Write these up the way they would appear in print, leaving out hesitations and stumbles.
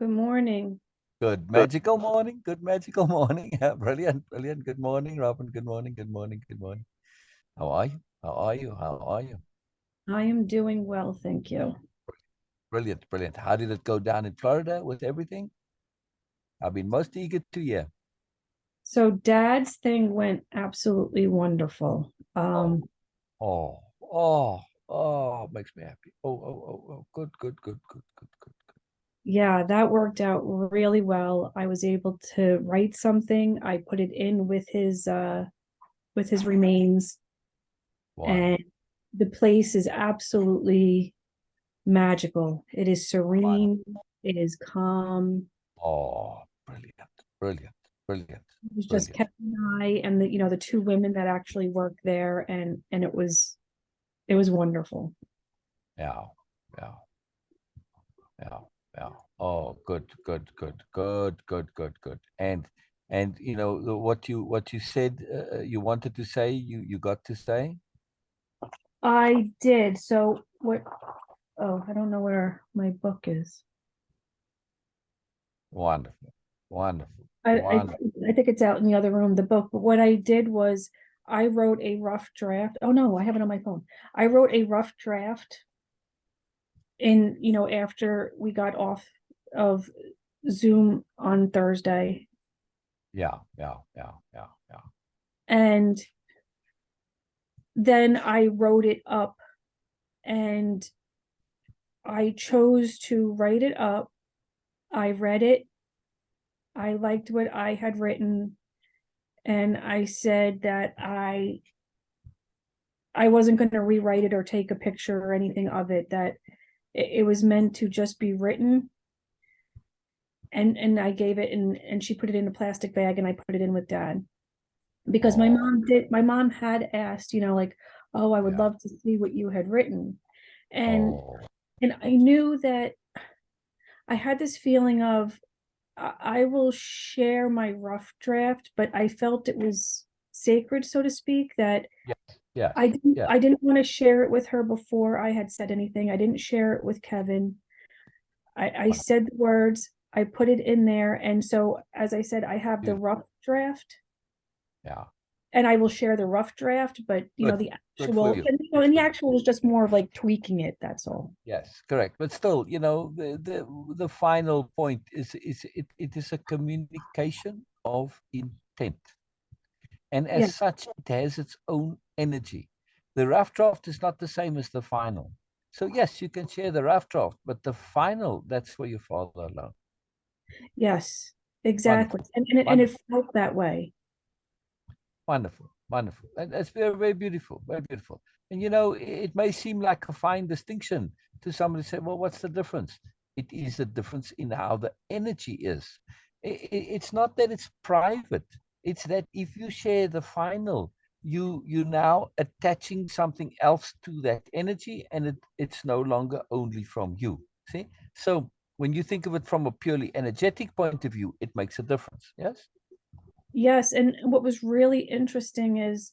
Good morning. Good magical morning. Good magical morning. Yeah, brilliant, brilliant. Good morning, Robin. Good morning. Good morning. Good morning. How are you? How are you? How are you? I am doing well, thank you. Brilliant, brilliant. How did it go down in Florida with everything? I've been most eager to hear. So Dad's thing went absolutely wonderful. Oh, oh, oh, oh, makes me happy. Oh. Good, good, good, good, good, good, good. Yeah, that worked out really well. I was able to write something. I put it in with his remains, and Wonderful, the place is absolutely magical. It is wonderful. serene, it is calm. Oh, brilliant, brilliant, brilliant, It was just brilliant. Kevin and I and the two women that actually work there, and it was wonderful. Yeah, yeah. Yeah, yeah. Oh, good, good, good, good, good, good, good. And what you said you wanted to say, you got to say. I did. So what? Oh, I don't know where my book is. Wonderful, wonderful, I, I wonderful. I think it's out in the other room, the book. But what I did was I wrote a rough draft. Oh no, I have it on my phone. I wrote a rough draft after we got off of Zoom on Thursday. Yeah, yeah, yeah, yeah, yeah. And then I wrote it up and I chose to write it up. I read it. I liked what I had written and I said that I wasn't going to rewrite it or take a picture or anything of it, that it was meant to just be written. And I gave it, and she put it in a plastic bag and I put it in with Dad because Oh, my mom had asked, like, oh, I would yeah. love to see what you had written. And Oh, and I knew that I had this feeling of I will share my rough draft, but I felt it was sacred, so to speak, that yes, yes, I didn't yes. I didn't want to share it with her before I had said anything. I didn't share it with Kevin. I Wonderful. said the words, I put it in there. And so as I said, I have the Beautiful. rough draft Yeah. and I will share the rough draft, but Good. the Good for actual you. and Good the for you. actual is just more of like tweaking it, that's all. Yes, correct. But still, the final point it is a communication of intent. And as Yeah. such, it has its own energy. The rough draft is not the same as the final. So, yes, you can share the rough draft, but the final, that's for your father alone. Yes, exactly. Wonderful, And it wonderful, felt that way. wonderful, wonderful. And that's very, very beautiful, very beautiful. And it may seem like a fine distinction to somebody say, well, what's the difference? It is a difference in how the energy is. It's not that it's private. It's that if you share the final, you now attaching something else to that energy, and it's no longer only from you. See? So when you think of it from a purely energetic point of view, it makes a difference. Yes? Yes, and what was really interesting is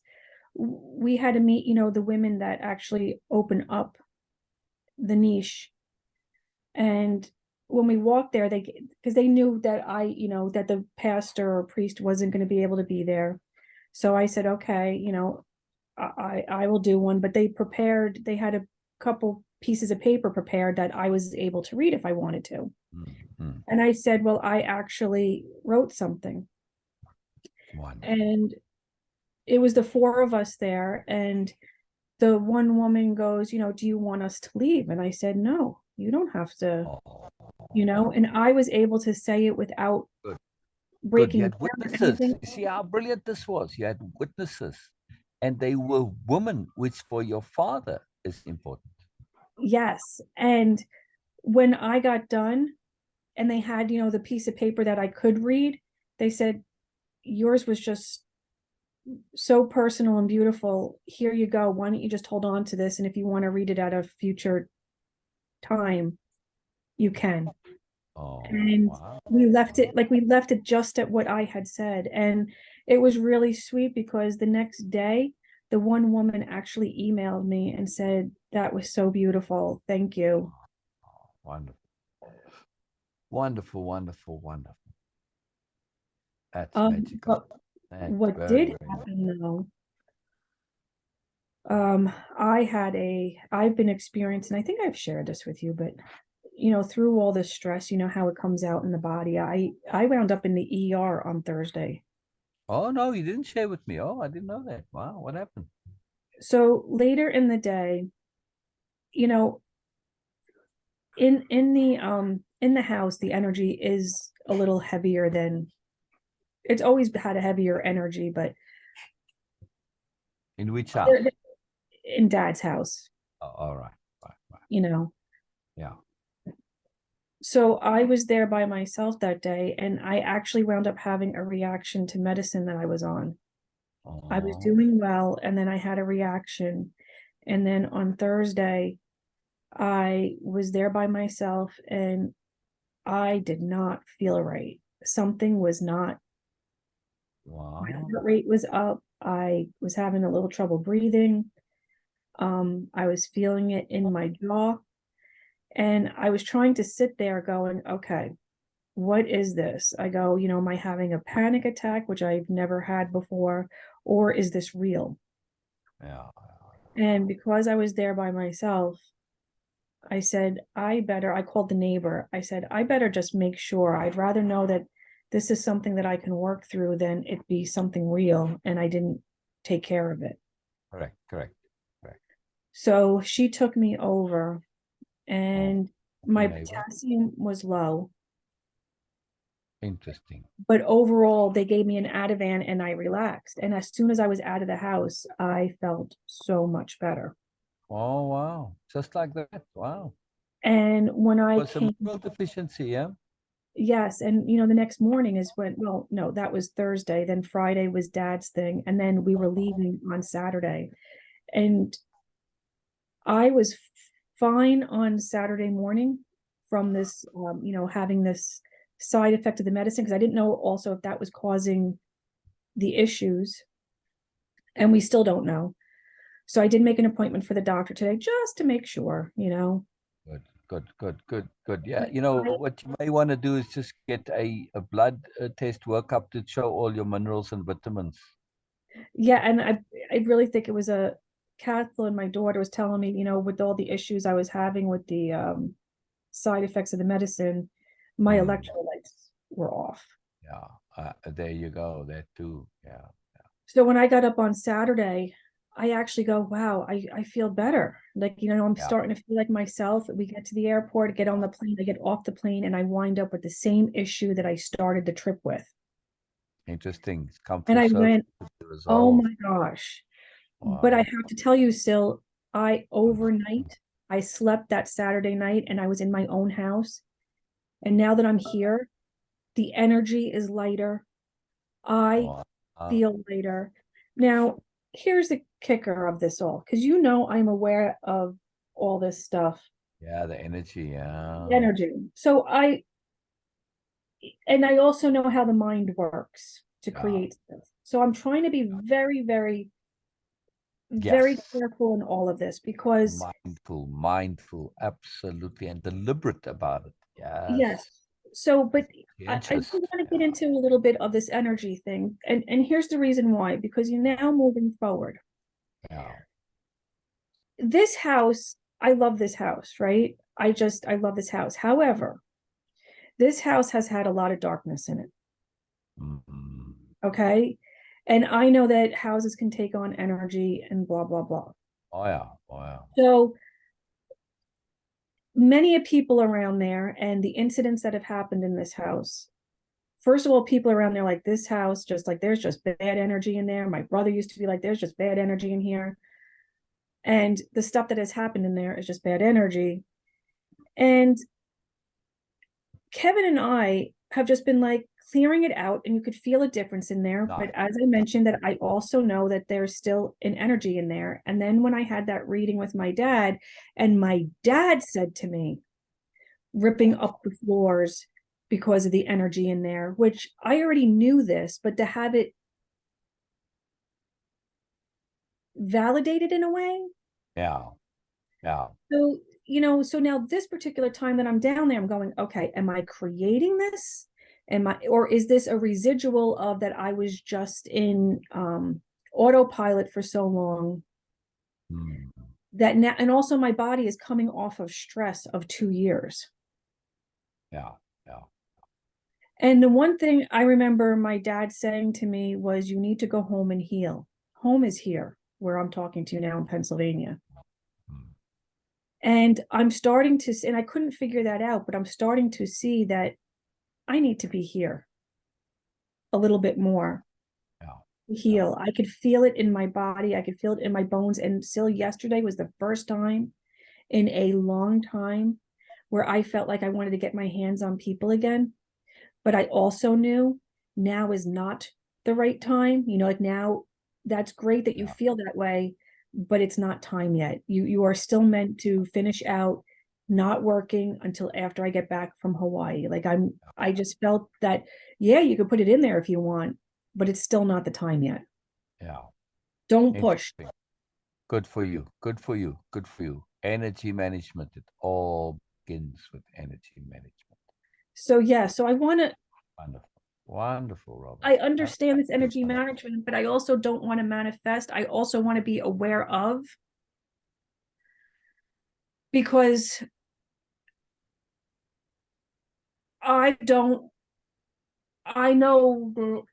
we had to meet, the women that actually open up the niche. And when we walked there, because they knew that that the pastor or priest wasn't going to be able to be there. So I said, okay, I will do one. But they had a couple pieces of paper prepared that I was able to read if I wanted to. Mm-hmm. And I said, well, I actually wrote something. Wonderful. And it was the four of us there. And the one woman goes, do you want us to leave? And I said, no, you don't have to, Oh, and I was able to say it without good. Good. You breaking had down or witnesses. anything. You see how brilliant this was. You had witnesses, and they were women, which for your father is important. Yes. And when I got done and they had, the piece of paper that I could read, they said, yours was just so personal and beautiful. Here you go. Why don't you just hold on to this? And if you want to read it at a future time, you can. Oh, And wow. we left it just at what I had said. And it was really sweet because the next day, the one woman actually emailed me and said, that was so beautiful. Thank you. Wonderful. Wonderful, wonderful, wonderful. That's Um, magical. but That's what very, did very magical. happen though, I've been experiencing, I think I've shared this with you, but through all this stress, how it comes out in the body. I wound up in the ER on Thursday. Oh, no, you didn't share with me. Oh, I didn't know that. Wow, what happened? So later in the day, you know, in the house, the energy is a little heavier than it's always had a heavier energy, but In which they're house? in dad's house, Oh, all right, right, right. you know. Yeah. So I was there by myself that day, and I actually wound up having a reaction to medicine that I was on. I was Oh, doing well, and then I had a reaction. And then on Thursday, I was there by myself, and I did not feel right. Something was not, my wow. heart rate was up. I was having a little trouble breathing. I was feeling it in my jaw. And I was trying to sit there going, okay, what is this? I go, am I having a panic attack, which I've never had before, or is this real? Yeah. And because I was there by myself, I said, I called the neighbor. I said, I better just make sure. I'd rather know that this is something that I can work through than it be something real and I didn't take care of it. Correct, correct, correct. So she took me over Oh, and the my neighbor. potassium was low, Interesting. but overall they gave me an Ativan and I relaxed. And as soon as I was out of the house, I felt so much better. Oh, wow. Just like that. Wow. And when I Was a came, mineral deficiency, yeah? yes, and the next morning is when, well, no, that was Thursday. Then Friday was dad's thing. And then we were Oh, leaving on Saturday. And I was fine on Saturday morning from this, having this side effect of the medicine, because I didn't know also if that was causing the issues. And we still don't know. So I did make an appointment for the doctor today just to make sure. good, good, good, good, good. Yeah, But what you may want to do is just get a blood test workup to show all your minerals and vitamins. yeah, and I really think it was a Kathleen, my daughter, was telling me, with all the issues I was having with the side effects of the medicine, my Mm, electrolytes were off. yeah, there you go. That too. Yeah, So when I got up on Saturday, I actually go, wow, I feel better. Like, I'm yeah. starting to feel like myself. We get to the airport, get on the plane, I get off the plane, and I wind up with the same issue that I started the trip with. Interesting. It's come And full I circle went, to be oh resolved. my gosh. But I Wow. have to tell you, still, I Wonderful. overnight, I slept that Saturday night and I was in my own house. And now that I'm here, the energy is lighter. I Wow. feel lighter. Now, here's the kicker of this all, because I'm aware of all this stuff, Yeah, the energy. Yeah. energy. And I also know how the mind works to Yeah. create stuff. So I'm trying to be very, very, very Yes. careful in all of this because Mindful, mindful, absolutely, and deliberate about it. yes. Yes. So, but I do Conscious. want to get Yeah. into a little bit of this energy thing. And here's the reason why, because you're now moving forward. Yeah. This house, I love this house, right? I love this house. However, this house has had a lot of darkness in it. Mm-hmm. Okay. And I know that houses can take on energy and blah, blah, blah. Oh yeah. Oh yeah. So many of people around there and the incidents that have happened in this house. First of all, people around there like this house, just like there's just bad energy in there. My brother used to be like, there's just bad energy in here. And the stuff that has happened in there is just bad energy. And Kevin and I have just been like clearing it out, and you could feel a difference in there. But Nice. as I mentioned, that I also know that there's still an energy in there. And then when I had that reading with my dad, and my dad said to me, ripping up the floors because of the energy in there, which I already knew this, but to have it validated in a way. Yeah. Yeah. So so now this particular time that I'm down there, I'm going, okay, am I creating this? Or is this a residual of that I was just in autopilot for so long Mm. that now, and also my body is coming off of stress of 2 years. Yeah, yeah, And the one thing I remember my dad saying to me was, you need to go home and heal. Home is here, where I'm talking to you now in Pennsylvania. mm, And I'm starting to, and I couldn't figure that out, but I'm starting to see that I need to be here a little bit more yeah, to yeah, heal. I could feel it in my body, I could feel it in my bones. And still, yesterday was the first time in a long time where I felt like I wanted to get my hands on people again. But I also knew now is not the right time. Like now, that's great that you yeah, feel that way, but it's not time yet. You are still meant to finish out not working until after I get back from Hawaii. Like I just felt that, yeah, you could put it in there if you want, but it's still not the time yet. yeah. Don't push. Interesting. Good for you. Good for you. Good for you. Energy management. It all begins with energy management. So yeah, so Wonderful. Wonderful, Robin. I That's understand this absolutely energy wonderful. management, but I also don't want to manifest. I also want to be aware of, because I don't, I know that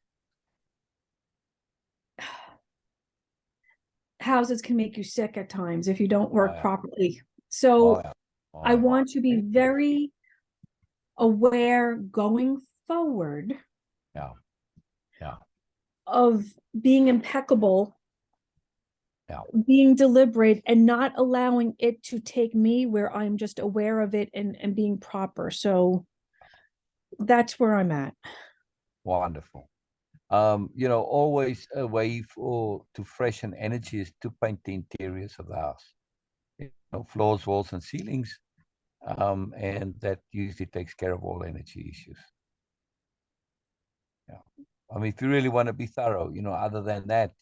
houses can make you sick at times if you don't Oh work yeah. properly. Oh So yeah. I Oh yeah. want to be very aware going forward Yeah. Yeah. of being impeccable, Yeah. being deliberate, and not allowing it to take me where I'm just aware of it and being proper. So that's where I'm at. Wonderful. Always a way for to freshen energy is to paint the interiors of the house. Floors, walls, and ceilings. And that usually takes care of all energy issues. Yeah. I mean, if you really want to be thorough, other than that,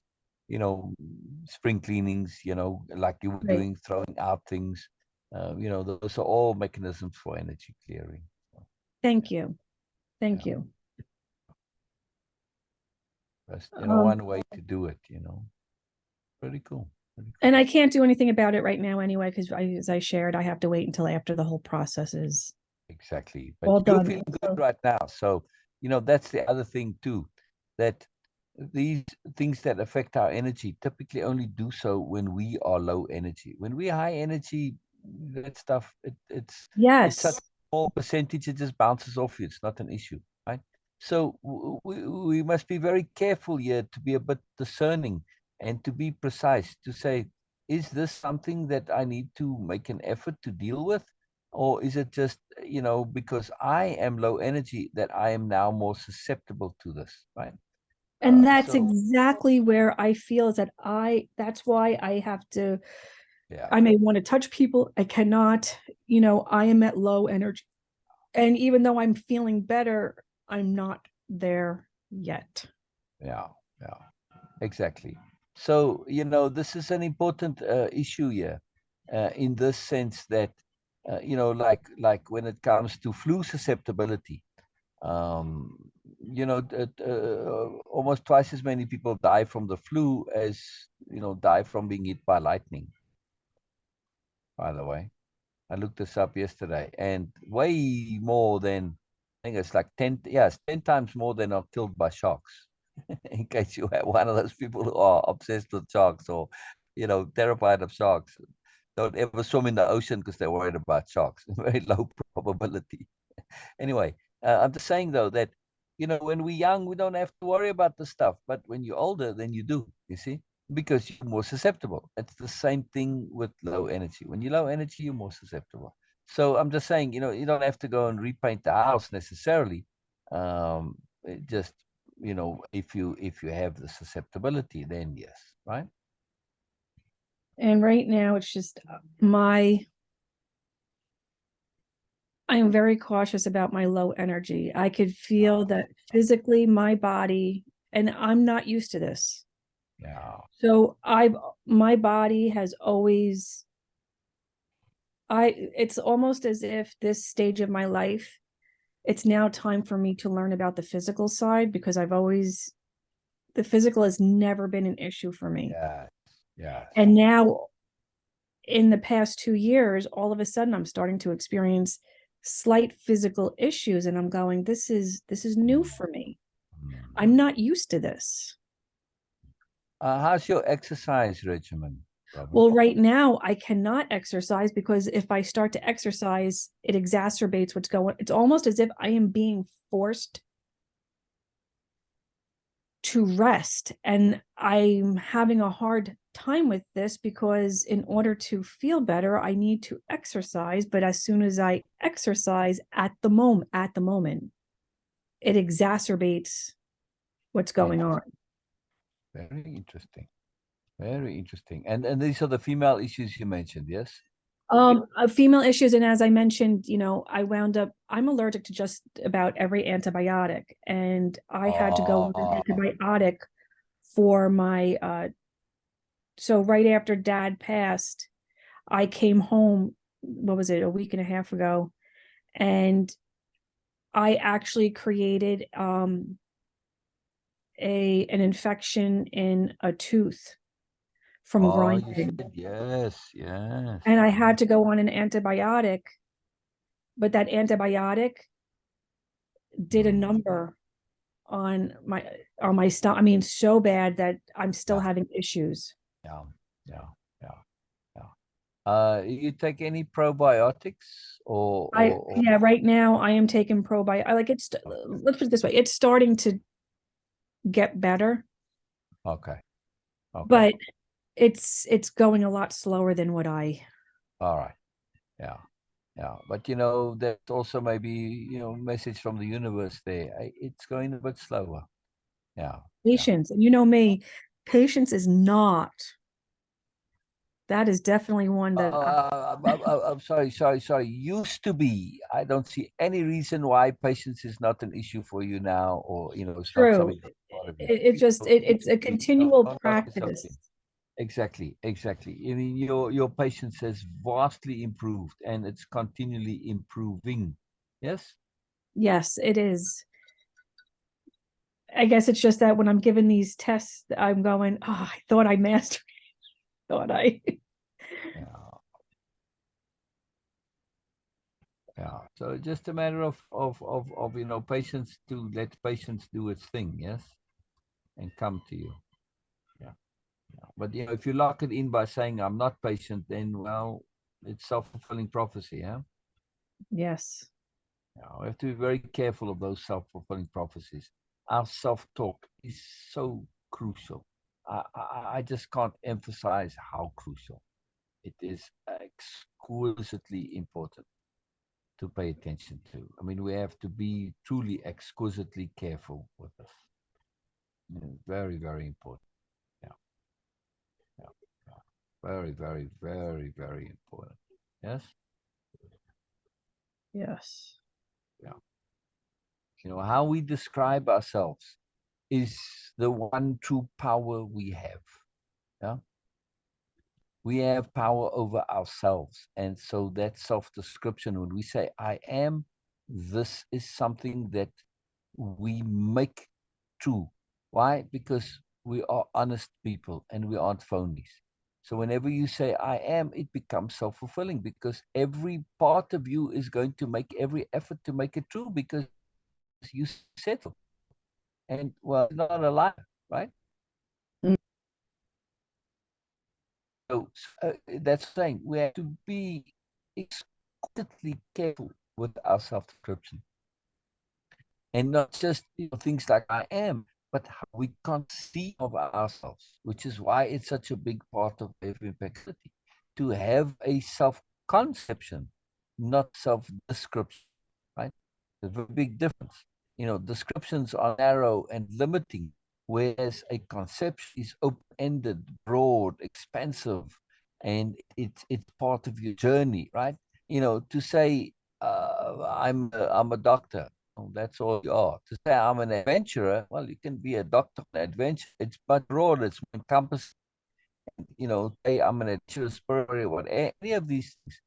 spring cleanings, like you were Right. doing, throwing out things, those are all mechanisms for energy clearing. So, Thank you. Thank yeah, you. that's, Um, one way to do it, Pretty cool. Pretty and cool. I can't do anything about it right now anyway, because as I shared, I have to wait until after the whole process is Exactly. But all you're done. feeling good So, right now. So, that's the other thing too, that these things that affect our energy typically only do so when we are low energy. When we're high energy, that stuff, it's such yes. a small percentage, it just bounces off you. It's not an issue, right? So we must be very careful here to be a bit discerning and to be precise, to say, is this something that I need to make an effort to deal with? Or is it just, because I am low energy that I am now more susceptible to this, right? And that's So exactly where I feel is that that's why I have to, yeah, I may want to touch people. I cannot, I am at low energy. And even though I'm feeling better, I'm not there yet. yeah, yeah, exactly. So this is an important issue here, in this sense that like when it comes to flu susceptibility, um, almost twice as many people die from the flu as die from being hit by lightning. By the way, I looked this up yesterday, and way more than, I think it's like 10, yes, 10 times more than are killed by sharks. In case you are one of those people who are obsessed with sharks or, terrified of sharks, don't ever swim in the ocean because they're worried about sharks. Very low probability. Anyway, I'm just saying though that, when we're young, we don't have to worry about the stuff, but when you're older, then you do, you see, because you're more susceptible. It's the same thing with low energy. When you're low energy, you're more susceptible. So I'm just saying, you don't have to go and repaint the house necessarily. Just, if you have the susceptibility, then yes, right? And right now it's just I am very cautious about my low energy. I could feel Uh, that physically my body, and I'm not used to this. yeah, So my body has always, It's almost as if this stage of my life, it's now time for me to learn about the physical side, because the physical has never been an issue for me. Yes, yes. And now in the past 2 years, all of a sudden I'm starting to experience slight physical issues, and I'm going, this is new for me. Mm. I'm not used to this. How's your exercise regimen, Robin? Well, right now I cannot exercise, because if I start to exercise, it exacerbates what's going. It's almost as if I am being forced to rest, and I'm having a hard time with this, because in order to feel better, I need to exercise. But as soon as I exercise at the moment, it exacerbates what's going on. Very interesting. Very interesting. And these are the female issues you mentioned, yes? Female issues, and as I mentioned, I'm allergic to just about every antibiotic, and I had to go on an Oh, antibiotic for my so right after dad passed, I came home, what was it, a week and a half ago, and I actually created an infection in a tooth from oh, you grinding. said yes, yes. And I had to go on an antibiotic, but that antibiotic did a Mm. number on my stomach. I mean, so bad that I'm still Yeah, having issues. yeah, yeah, yeah, yeah. You take any probiotics or Yeah, right now I am taking probiotic. I like it's Let's put it this way, it's starting to get better, okay, okay. but it's going a lot slower than what I. All right. Yeah. Yeah. But that's also maybe, message from the universe there. It's going a bit slower. Yeah. Yeah. Patience, and you know me, patience is not. That is definitely one that I'm sorry, sorry, sorry. Used to be. I don't see any reason why patience is not an issue for you now, or it's not true. something that's part of you. It just it's Used a to be. Don't, continual don't knock yourself in. practice. Exactly, exactly. I mean, your patience has vastly improved, and it's continually improving. Yes. Yes, it is. I guess it's just that when I'm given these tests, I'm going, oh, I thought I mastered it. Thought I. Yeah. Yeah. So just a matter of patience, to let patience do its thing, yes, and come to you. Yeah. Yeah. But if you lock it in by saying I'm not patient, then well, it's self-fulfilling prophecy, yeah. Yes. Yeah. We have to be very careful of those self-fulfilling prophecies. Our self-talk is so crucial. I just can't emphasize how crucial it is. Exquisitely important to pay attention to. I mean, we have to be truly exquisitely careful with this. Very, very important. Yeah, yeah, yeah. Very, very, very, very important. Yes. Yes. Yeah. How we describe ourselves is the one true power we have. Yeah. We have power over ourselves, and so that self-description, when we say I am, this is something that we make true. Why? Because we are honest people and we aren't phonies. So whenever you say I am, it becomes self-fulfilling, because every part of you is going to make every effort to make it true, because you said so. And well, it's not a lie, right? Mm. So that's saying we have to be exquisitely careful with our self-description. And not just things like I am, but how we conceive of ourselves, which is why it's such a big part of impactability, to have a self-conception, not self-description, right? There's a very big difference. Descriptions are narrow and limiting, whereas a conception is open-ended, broad, expansive, and it's part of your journey, right? To say I'm a doctor. Oh, that's all you are. To say I'm an adventurer, well, you can be a doctor an adventure. It's much broader. It's encompassing. Say I'm an adventurous spirit, what any of these things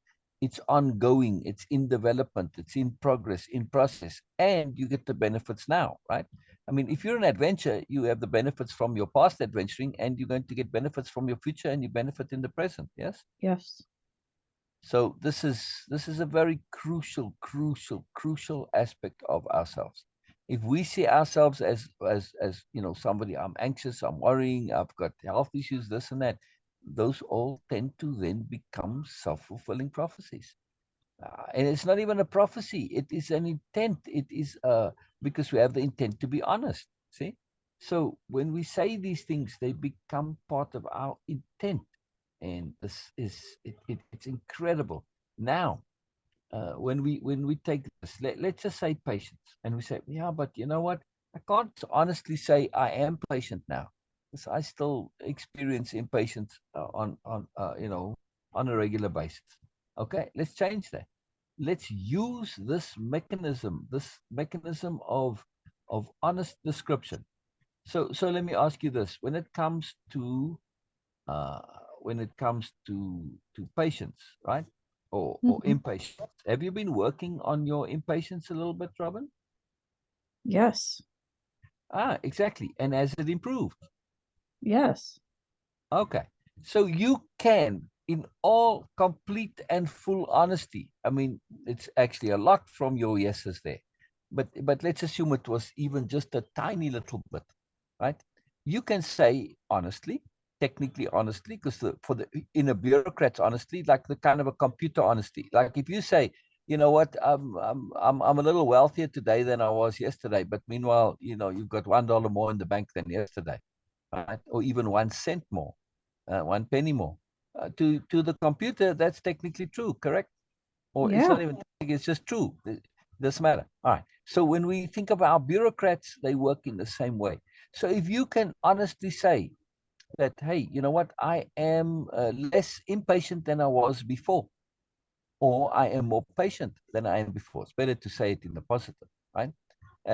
It's ongoing, it's in development, it's in progress, in process, and you get the benefits now, right? I mean, if you're an adventure, you have the benefits from your past adventuring, and you're going to get benefits from your future, and you benefit in the present. Yes. Yes. So this is a very crucial aspect of ourselves. If we see ourselves as somebody, I'm anxious, I'm worrying, I've got health issues, this and that, those all tend to then become self-fulfilling prophecies. And it's not even a prophecy, it is an intent. It is because we have the intent to be honest. See? So when we say these things, they become part of our intent. And this is it's incredible. Now, when we take this, let's just say patience, and we say, yeah, but you know what? I can't honestly say I am patient now, because I still experience impatience on a regular basis. Okay, let's change that. Let's use this mechanism of honest description. So let me ask you this: uh, when it comes to patience, right? Or Mhm. impatience. Have you been working on your impatience a little bit, Robin? Yes. Exactly. And has it improved? Yes. Okay. So you can, in all complete and full honesty, I mean, it's actually a lot from your yeses there, but let's assume it was even just a tiny little bit, right? You can say honestly, technically honestly, because for the in a bureaucrat's honestly, like the kind of a computer honesty. Like if you say, you know what, I'm a little wealthier today than I was yesterday, but meanwhile, you've got $1 more in the bank than yesterday, right? Or even 1 cent more, 1 penny more. To the computer, that's technically true, correct? Or it's Yeah. not even, it's just true. It doesn't matter. All right. So when we think of our bureaucrats, they work in the same way. So if you can honestly say that, hey, you know what, I am less impatient than I was before, or I am more patient than I am before. It's better to say it in the positive, right?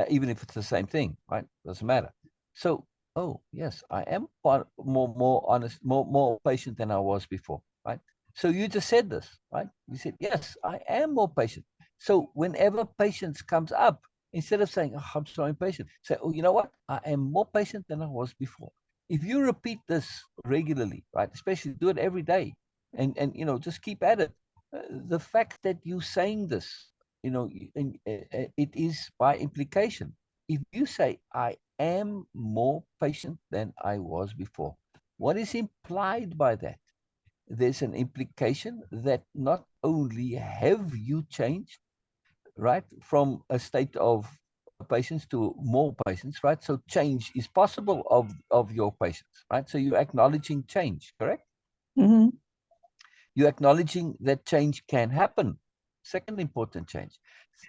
Even if it's the same thing, right? Doesn't matter. So, oh yes, I am more honest, more patient than I was before, right? So you just said this, right? You said, yes, I am more patient. So whenever patience comes up, instead of saying, oh, I'm so impatient, say, oh, you know what? I am more patient than I was before. If you repeat this regularly, right? Especially do it every day, and just keep at it. The fact that you saying this, it is by implication. If you say, I am more patient than I was before, what is implied by that? There's an implication that not only have you changed, right, from a state of patience to more patience, right? So change is possible of your patience, right? So you're acknowledging change, correct? Hmm. You're acknowledging that change can happen. Second important change.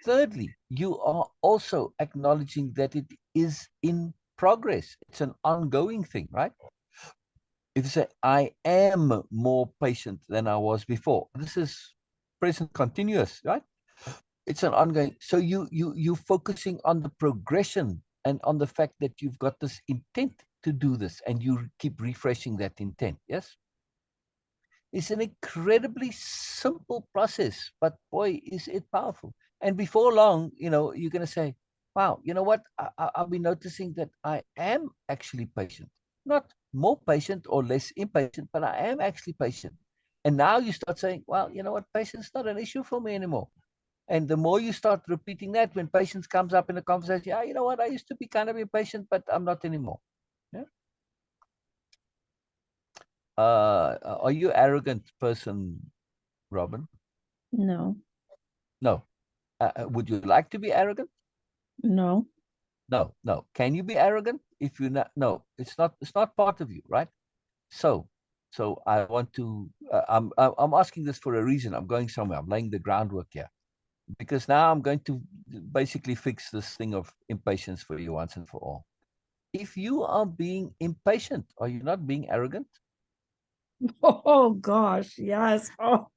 Thirdly, you are also acknowledging that it is in progress. It's an ongoing thing, right? If you say, I am more patient than I was before, this is present continuous, right? It's an ongoing. So you focusing on the progression and on the fact that you've got this intent to do this, and you keep refreshing that intent. Yes. It's an incredibly simple process, but boy, is it powerful. And before long, you're going to say, wow, you know what? I'll be noticing that I am actually patient. Not more patient or less impatient, but I am actually patient. And now you start saying, well, you know what? Patience is not an issue for me anymore. And the more you start repeating that, when patience comes up in a conversation, yeah, you know what? I used to be kind of impatient, but I'm not anymore. Yeah. Are you arrogant person, Robin? No. No. Would you like to be arrogant? No. No, no. Can you be arrogant if you not? No, it's not. It's not part of you, right? So, so I want to. I'm asking this for a reason. I'm going somewhere. I'm laying the groundwork here, because now I'm going to basically fix this thing of impatience for you once and for all. If you are being impatient, are you not being arrogant? Oh gosh, yes. Oh.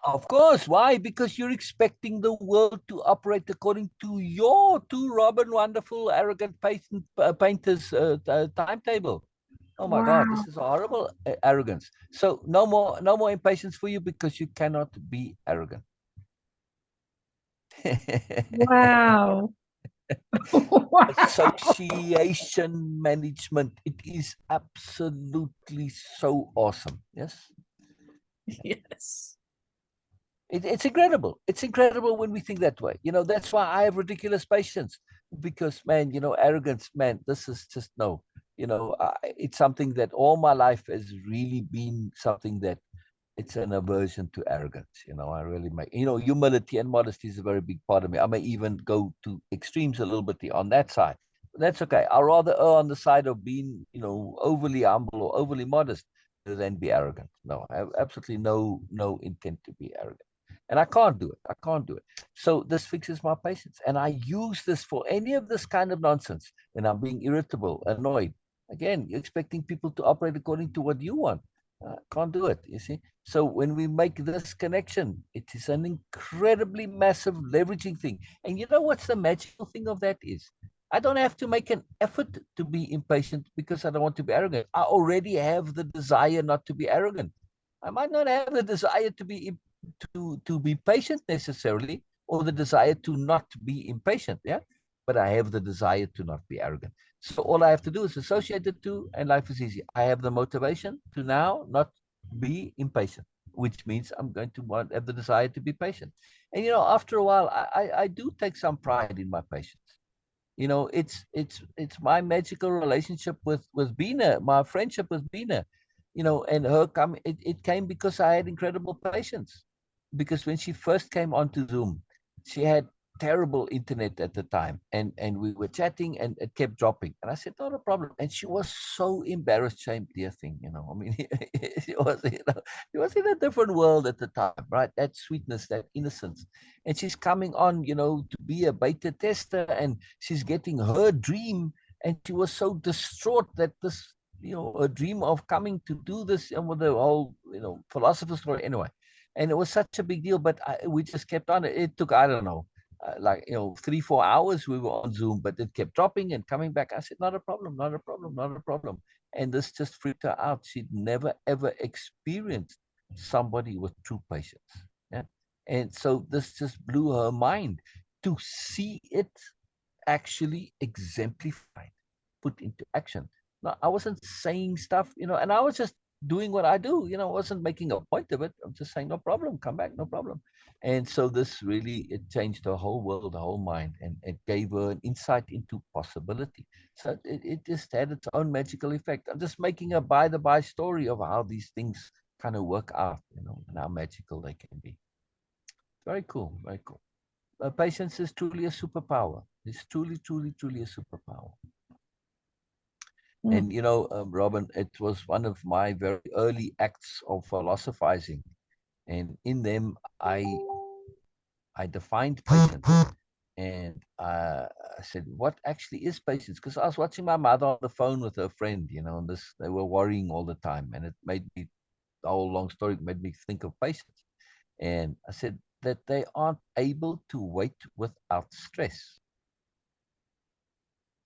Of course. Why? Because you're expecting the world to operate according to your two Robin wonderful arrogant painter's timetable. Oh my God, this Wow. is horrible arrogance. So no more impatience for you because you cannot be arrogant. Wow. Wow. Association management. It is absolutely so awesome. Yes. Yes. It's incredible. It's incredible when we think that way. That's why I have ridiculous patience because, man, arrogance, man, this is just no. It's something that all my life has really been something that it's an aversion to arrogance. I really make, humility and modesty is a very big part of me. I may even go to extremes a little bit on that side. But that's okay. I'll rather err on the side of being, overly humble or overly modest than be arrogant. No, I have absolutely no intent to be arrogant. And I can't do it. I can't do it. So this fixes my patience. And I use this for any of this kind of nonsense. When I'm being irritable, annoyed. Again, you're expecting people to operate according to what you want. Can't do it, you see. So when we make this connection, it is an incredibly massive leveraging thing. And you know what's the magical thing of that is? I don't have to make an effort to be impatient because I don't want to be arrogant. I already have the desire not to be arrogant. I might not have the desire to be patient necessarily, or the desire to not be impatient, yeah. But I have the desire to not be arrogant. So all I have to do is associate the two, and life is easy. I have the motivation to now not be impatient, which means I'm going to have the desire to be patient. And after a while, I do take some pride in my patience. It's my magical relationship with Bina, my friendship with Bina, and her come. It came because I had incredible patience. Because when she first came onto Zoom, she had terrible internet at the time, and we were chatting, and it kept dropping. And I said, not a problem. And she was so embarrassed, shame, dear thing. I mean, she was in a different world at the time, right? That sweetness, that innocence. And she's coming on, to be a beta tester, and she's getting her dream. And she was so distraught that this, a dream of coming to do this, and with the whole, philosopher's story anyway. And it was such a big deal, but we just kept on. It took, I don't know, 3-4 hours we were on Zoom, but it kept dropping and coming back. I said, not a problem, not a problem, not a problem. And this just freaked her out. She'd never ever experienced somebody with true patience. Yeah. And so this just blew her mind to see it actually exemplified, put into action. No, I wasn't saying stuff, and I was just doing what I do. I wasn't making a point of it. I'm just saying, no problem, come back, no problem. And so this really, it changed her whole world, the whole mind, and it gave her an insight into possibility. So it just had its own magical effect. I'm just making a by the by story of how these things kind of work out, and how magical they can be. Very cool, very cool. Patience is truly a superpower. It's truly, truly, truly a superpower. Mm. And Robin, it was one of my very early acts of philosophizing, and in them I defined patience, and I said, "What actually is patience?" Because I was watching my mother on the phone with her friend, and they were worrying all the time, and it made me, the whole long story made me think of patience, and I said that they aren't able to wait without stress.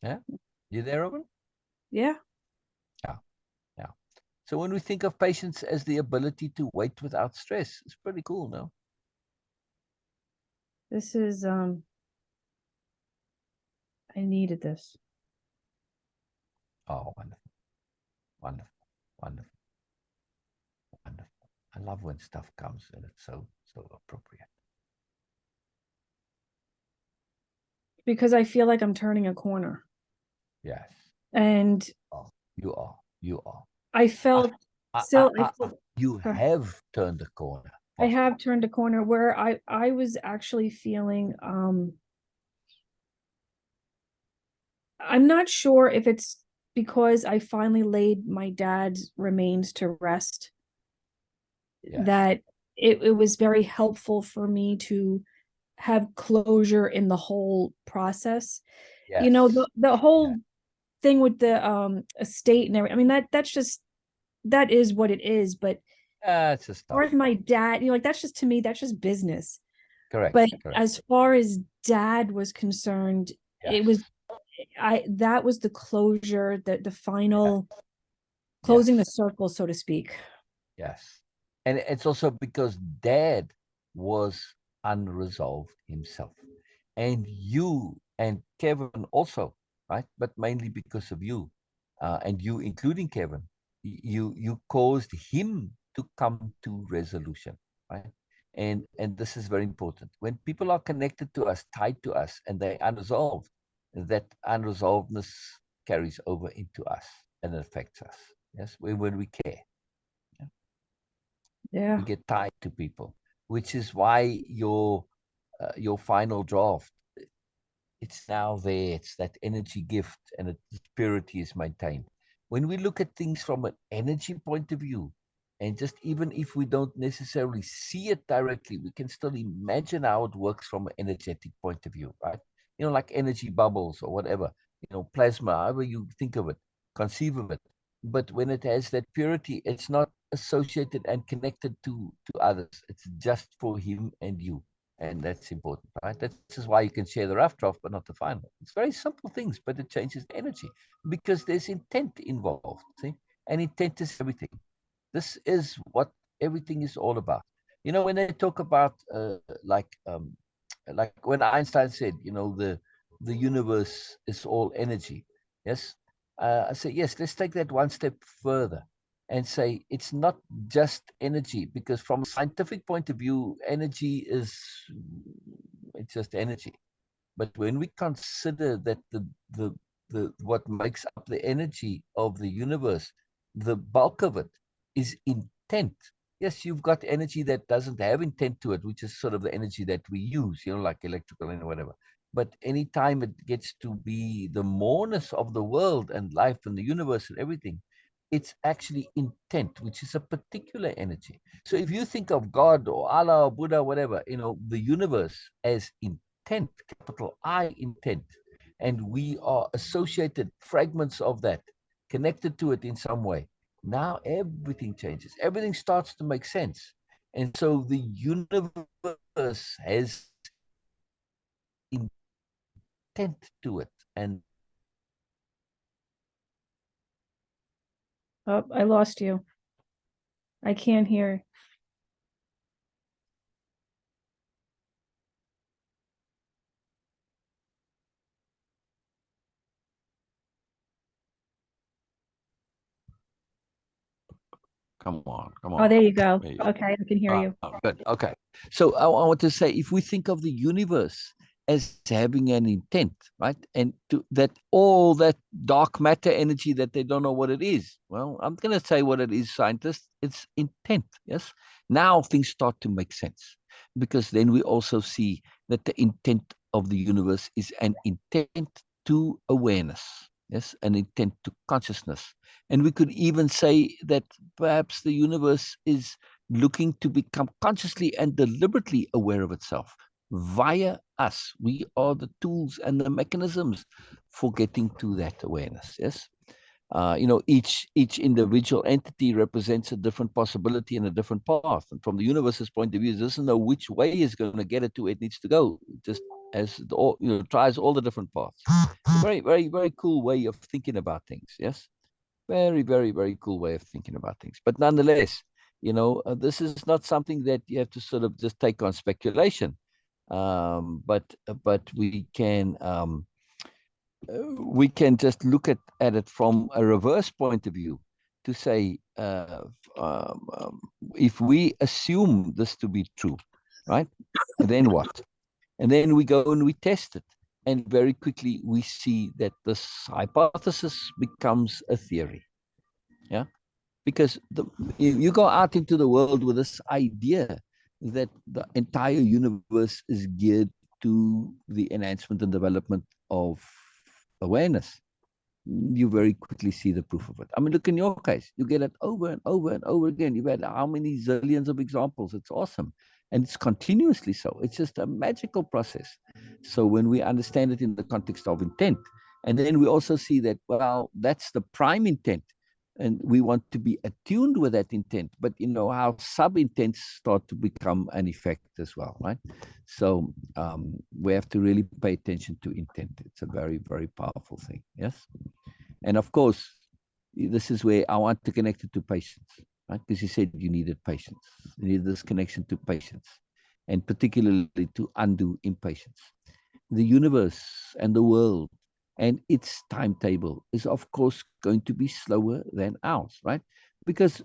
Yeah, you there, Robin? Yeah. Yeah, yeah. So when we think of patience as the ability to wait without stress, it's pretty cool, no? This is I needed this. Oh, wonderful, wonderful, wonderful, wonderful. I love when stuff comes and it's so appropriate. Because I feel like I'm turning a corner. Yes. And Oh, you are. You are. I I, felt I, still I I, I, feel you have turned the corner. I Positive. have turned a corner where I was actually feeling I'm not sure if it's because I finally laid my dad's remains to rest Yes. that it was very helpful for me to have closure in the whole process. You know, Yes. the Yeah. whole thing with the estate and everything. I mean that's just that is what it is, but It's just far stuff. as my dad, like that's just to me, that's just business. Correct. But Correct. as far as dad was concerned, it was Yes. that was the closure, the Yeah. final Closing the Yes. circle, so to speak. Yes. And it's also because Dad was unresolved himself. And you and Kevin also, right? But mainly because of you, and you, including Kevin, you caused him to come to resolution, right? And this is very important. When people are connected to us, tied to us, and they unresolved, that unresolvedness carries over into us and affects us. Yes, when we care. Yeah. We get tied to people, which is why your final draft, it's now there. It's that energy gift, and its purity is maintained. When we look at things from an energy point of view, and just even if we don't necessarily see it directly, we can still imagine how it works from an energetic point of view, right? You know, like energy bubbles or whatever, plasma, however you think of it, conceive of it. But when it has that purity, it's not associated and connected to others. It's just for him and you. And that's important, right? This is why you can share the rough draft, but not the final. It's very simple things, but it changes the energy because there's intent involved. See, and intent is everything. This is what everything is all about. When they talk about like when Einstein said, the universe is all energy. Yes, I say yes. Let's take that one step further and say it's not just energy, because from a scientific point of view, energy is it's just energy. But when we consider that the what makes up the energy of the universe, the bulk of it is intent. Yes, you've got energy that doesn't have intent to it, which is sort of the energy that we use, like electrical and whatever. But anytime it gets to be the moreness of the world and life and the universe and everything, it's actually intent, which is a particular energy. So if you think of God or Allah or Buddha, whatever, the universe as intent, capital I intent, and we are associated fragments of that, connected to it in some way, now everything changes. Everything starts to make sense. And so the universe has intent to it. And Oh, I lost you. I can't hear. come on. Oh, there you go. There you Okay, I can hear you. Good. Okay. So I want to say, if we think of the universe as having an intent, right, and that all that dark matter energy that they don't know what it is. Well, I'm going to say what it is, scientists. It's intent. Yes. Now things start to make sense, because then we also see that the intent of the universe is an intent to awareness. Yes, an intent to consciousness. And we could even say that perhaps the universe is looking to become consciously and deliberately aware of itself via us. We are the tools and the mechanisms for getting to that awareness. Yes. Each individual entity represents a different possibility and a different path. And from the universe's point of view, it doesn't know which way is going to get it to where it needs to go. It just tries all the different paths. It's a very, very, very cool way of thinking about things. Yes. Very, very, very cool way of thinking about things. But nonetheless, this is not something that you have to sort of just take on speculation. But we can just look at it from a reverse point of view to say, if we assume this to be true, right? And then what? And then we go and we test it. And very quickly we see that this hypothesis becomes a theory. Yeah. Because you go out into the world with this idea that the entire universe is geared to the enhancement and development of awareness, you very quickly see the proof of it. I mean, look, in your case, you get it over and over and over again. You've had how many zillions of examples? It's awesome. And it's continuously so. It's just a magical process. So when we understand it in the context of intent, and then we also see that, well, that's the prime intent. And we want to be attuned with that intent, but how sub-intents start to become an effect as well, right? So we have to really pay attention to intent. It's a very, very powerful thing. Yes. And of course, this is where I want to connect it to patience, right? Because you said you needed patience. You needed this connection to patience, and particularly to undo impatience. The universe and the world and its timetable is, of course, going to be slower than ours, right? Because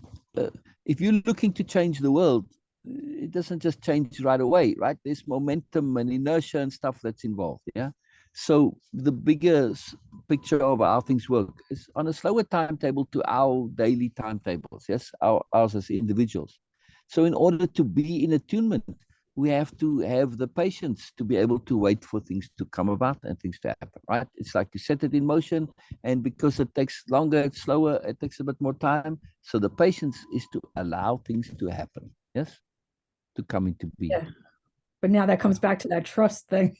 if you're looking to change the world, it doesn't just change right away, right? There's momentum and inertia and stuff that's involved, yeah? So the bigger picture of how things work is on a slower timetable to our daily timetables, yes, ours as individuals. So in order to be in attunement, we have to have the patience to be able to wait for things to come about and things to happen, right? It's like you set it in motion, and because it takes longer, it's slower, it takes a bit more time. So the patience is to allow things to happen, yes, to come into being. Yeah. But now that comes back to that trust thing.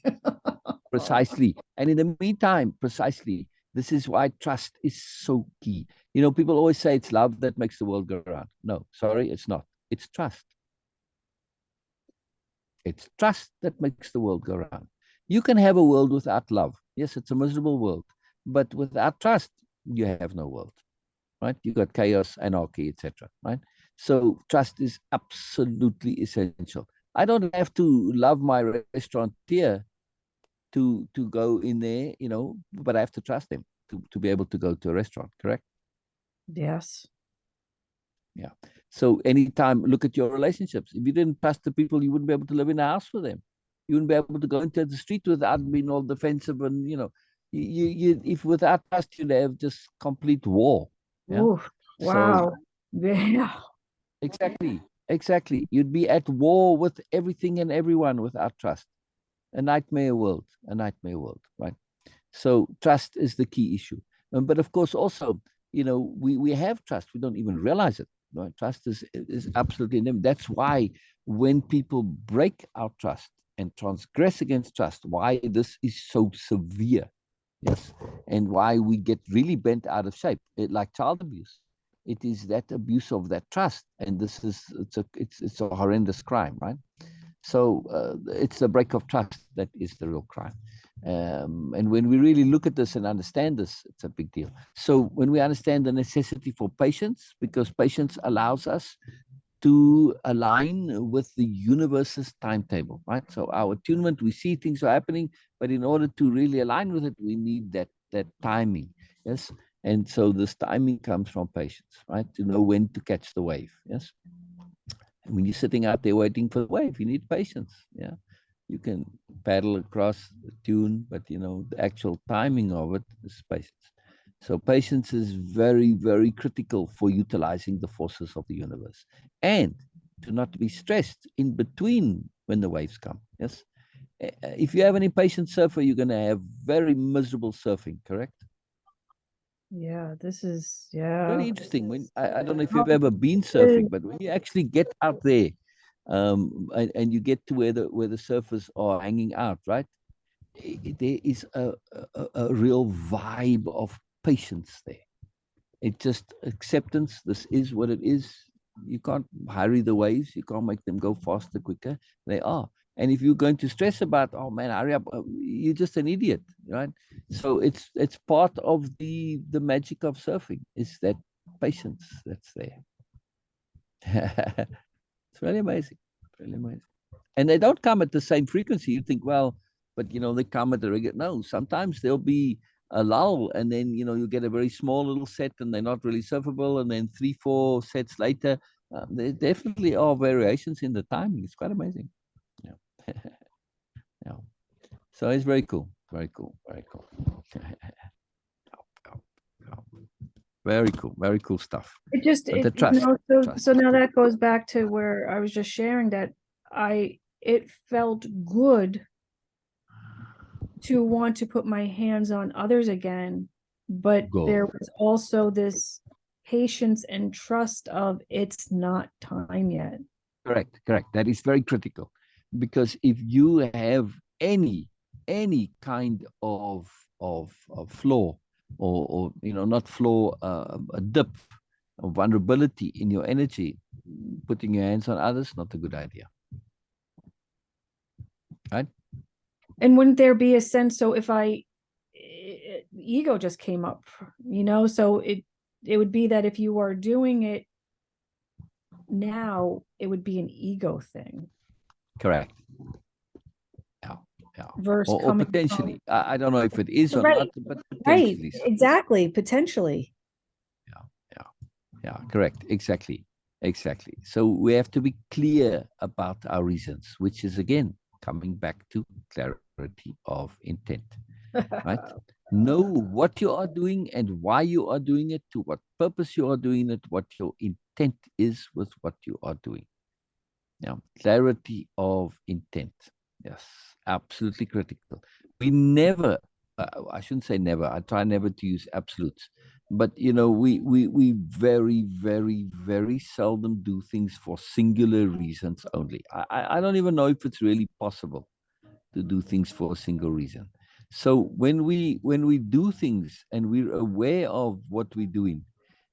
Precisely. And in the meantime, precisely, this is why trust is so key. You know, people always say it's love that makes the world go round. No, sorry, it's not. It's trust. It's trust that makes the world go round. You can have a world without love. Yes, it's a miserable world. But without trust, you have no world, right? You got chaos, anarchy, etc. Right? So trust is absolutely essential. I don't have to love my restaurateur to go in there, you know, but I have to trust him to be able to go to a restaurant, correct? Yes. Yeah. So anytime, look at your relationships. If you didn't trust the people, you wouldn't be able to live in a house with them. You wouldn't be able to go into the street without being all defensive and, you know, if without trust, you'd have just complete war. Yeah. Ooh, So wow. Yeah. exactly, exactly. You'd be at war with everything and everyone without trust. A nightmare world, right? So trust is the key issue. But of course, also, you know, we have trust. We don't even realize it. Right? Trust is absolutely never. That's why when people break our trust and transgress against trust, why this is so severe. Yes, and why we get really bent out of shape, like child abuse. It is that abuse of that trust, and this is it's a horrendous crime, right? So it's the break of trust that is the real crime. And when we really look at this and understand this, it's a big deal. So when we understand the necessity for patience, because patience allows us to align with the universe's timetable, right? So our attunement, we see things are happening, but in order to really align with it, we need that timing, yes? And so this timing comes from patience, right? To know when to catch the wave, yes? When you're sitting out there waiting for the wave, you need patience. Yeah, you can paddle across the tune, but you know the actual timing of it is patience. So patience is very, very critical for utilizing the forces of the universe, and to not be stressed in between when the waves come. Yes, if you have an impatient surfer, you're going to have very miserable surfing. Correct? Yeah, this is, yeah. Really interesting. When I don't know if you've ever been surfing, but when you actually get out there, and you get to where the surfers are hanging out, right? There is a real vibe of patience there. It's just acceptance. This is what it is. You can't hurry the waves. You can't make them go faster, quicker. They are. And if you're going to stress about, oh man, hurry up, you're just an idiot, right? So it's part of the magic of surfing is that patience that's there. It's really amazing, really amazing. And they don't come at the same frequency. You think, well, but you know, they come at the regular. No, sometimes there'll be a lull, and then you know you get a very small little set, and they're not really surfable, and then 3, 4 sets later, there definitely are variations in the timing. It's quite amazing. Yeah, yeah. So it's very cool, very cool, very cool. Very cool stuff. It just, But the it, trust, trust. so now that goes back to where I was just sharing that it felt good to want to put my hands on others again, but there Go. was also this patience and trust of it's not time yet. Correct, correct. That is very critical, because if you have any kind of flaw, or you know, not flaw, a dip, a vulnerability in your energy, putting your hands on others, not a good idea, right? And wouldn't there be a sense, so if ego just came up, so it would be that if you are doing it now, it would be an ego thing. Correct. Yeah. Yeah. Versus Or coming potentially. I don't know if it is or right, not, but right, potentially. exactly, potentially. Yeah. Yeah. Yeah. Correct. Exactly. Exactly. So we have to be clear about our reasons, which is again coming back to clarity of intent, right? Know what you are doing and why you are doing it, to what purpose you are doing it, what your intent is with what you are doing. Yeah, clarity of intent. Yes, absolutely critical. We never, I shouldn't say never, I try never to use absolutes, but we very, very, very seldom do things for singular reasons only. I don't even know if it's really possible to do things for a single reason. So when we do things and we're aware of what we're doing,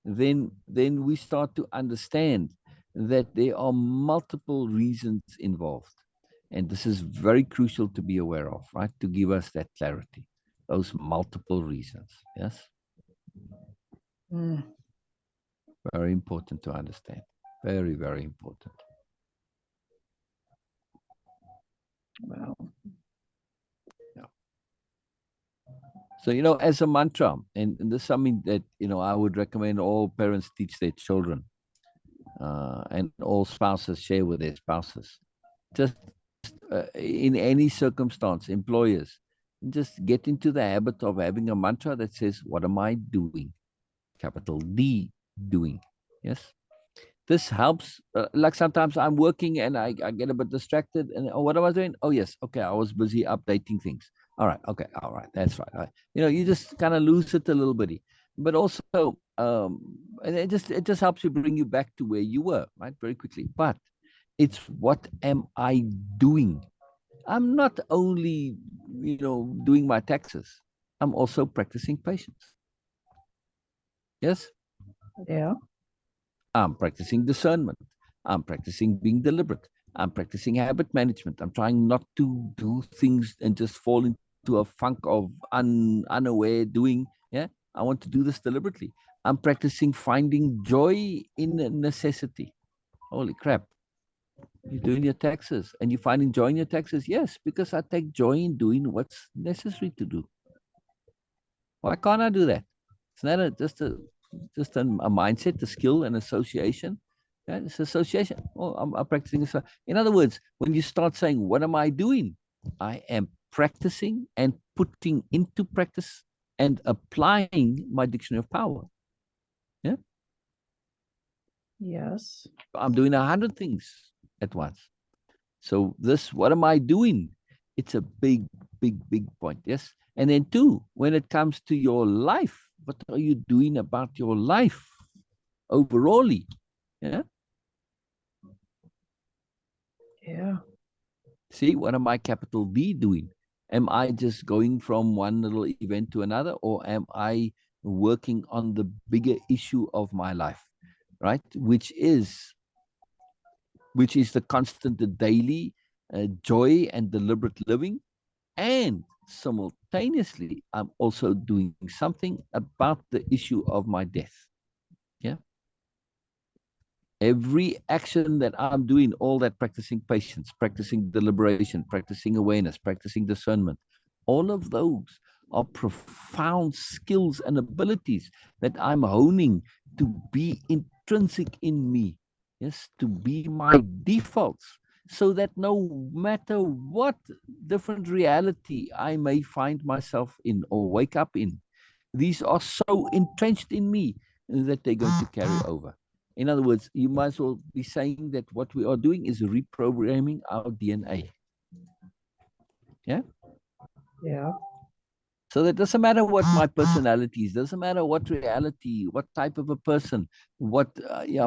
then we start to understand that there are multiple reasons involved. And this is very crucial to be aware of, right? To give us that clarity, those multiple reasons. Yes. Very important to understand. Very, very important. Wow. So, as a mantra, and this is something that, I would recommend all parents teach their children, and all spouses share with their spouses. Just in any circumstance, employers, just get into the habit of having a mantra that says, what am I doing? Capital D, doing. Yes. This helps. Like sometimes I'm working and I get a bit distracted. And what am I doing? Oh, yes. Okay. I was busy updating things. All right. Okay. All right. That's right. All right. You just kind of lose it a little bit. But also, and it just helps you bring you back to where you were, right? Very quickly. But it's what am I doing? I'm not only, doing my taxes. I'm also practicing patience. Yes. Yeah. I'm practicing discernment. I'm practicing being deliberate. I'm practicing habit management. I'm trying not to do things and just fall into a funk of unaware doing. Yeah. I want to do this deliberately. I'm practicing finding joy in necessity. Holy crap. You're doing your taxes and you find joy in your taxes? Yes, because I take joy in doing what's necessary to do. Why can't I do that? It's not just a mindset, a skill, and association. Yeah, it's association. Oh, I'm practicing this. In other words, when you start saying, "What am I doing?" I am practicing and putting into practice and applying my dictionary of power. Yeah, Yes. I'm doing 100 things at once. So this, what am I doing? It's a big, big, big point. Yes. And then two, when it comes to your life, what are you doing about your life overall? Yeah. Yeah. See, what am I capital D doing? Am I just going from one little event to another, or am I working on the bigger issue of my life, right? Which is the constant, the daily joy and deliberate living. And simultaneously, I'm also doing something about the issue of my death. Yeah. Every action that I'm doing, all that practicing patience, practicing deliberation, practicing awareness, practicing discernment, all of those are profound skills and abilities that I'm honing to be intrinsic in me. Yes, to be my defaults, so that no matter what different reality I may find myself in or wake up in, these are so entrenched in me that they're going to carry over. In other words, you might as well be saying that what we are doing is reprogramming our DNA. Yeah. Yeah. So that doesn't matter what my personality is, doesn't matter what reality, what type of a person, what,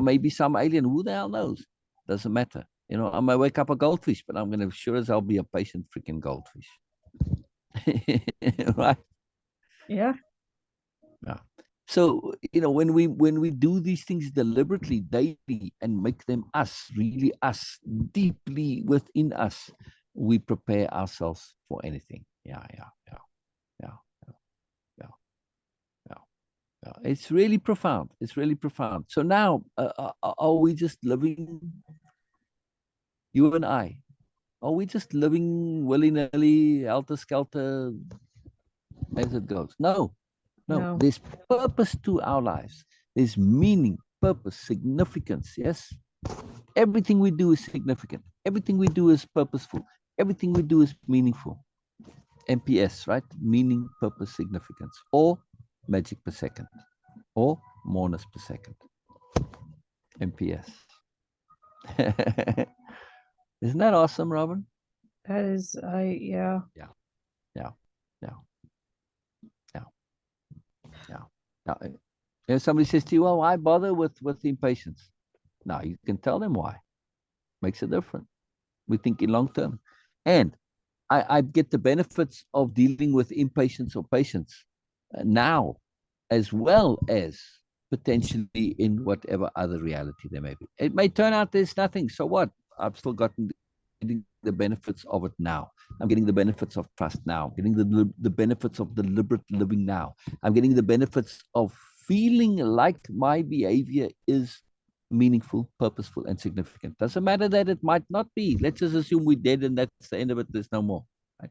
maybe some alien, who the hell knows? Doesn't matter. I might wake up a goldfish, but I'm going to sure as I'll be a patient freaking goldfish. Right? Yeah. Yeah. So, when we do these things deliberately, daily, and make them us, really us, deeply within us, we prepare ourselves for anything. Yeah, yeah, yeah, yeah, yeah, yeah. It's really profound. It's really profound. So now, are we just living, you and I, are we just living willy-nilly, helter-skelter as it goes? No, no. No. There's purpose to our lives. There's meaning, purpose, significance. Yes. Everything we do is significant. Everything we do is purposeful. Everything we do is meaningful. MPS, right? Meaning, purpose, significance, or magic per second, or moreness per second. MPS. Isn't that awesome, Robin? That is, yeah. Yeah, yeah, yeah, yeah, yeah. Now, if somebody says to you, "Well, why bother with impatience?" Now you can tell them why. Makes a difference. We think in long term, and I get the benefits of dealing with impatience or patience now, as well as potentially in whatever other reality there may be. It may turn out there's nothing. So what? I've still gotten the benefits of it now. I'm getting the benefits of trust now. I'm getting the benefits of deliberate living now. I'm getting the benefits of feeling like my behavior is meaningful, purposeful, and significant. Doesn't matter that it might not be. Let's just assume we're dead and that's the end of it. There's no more. Right?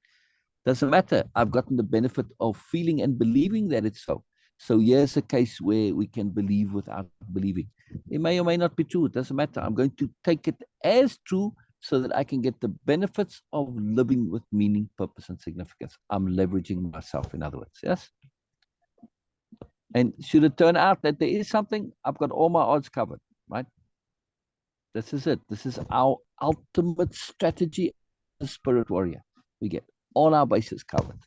Doesn't matter. I've gotten the benefit of feeling and believing that it's so. So here's a case where we can believe without believing. It may or may not be true. It doesn't matter. I'm going to take it as true so that I can get the benefits of living with meaning, purpose, and significance. I'm leveraging myself, in other words. Yes. And should it turn out that there is something, I've got all my odds covered, right? This is it. This is our ultimate strategy as a spirit warrior. We get all our bases covered.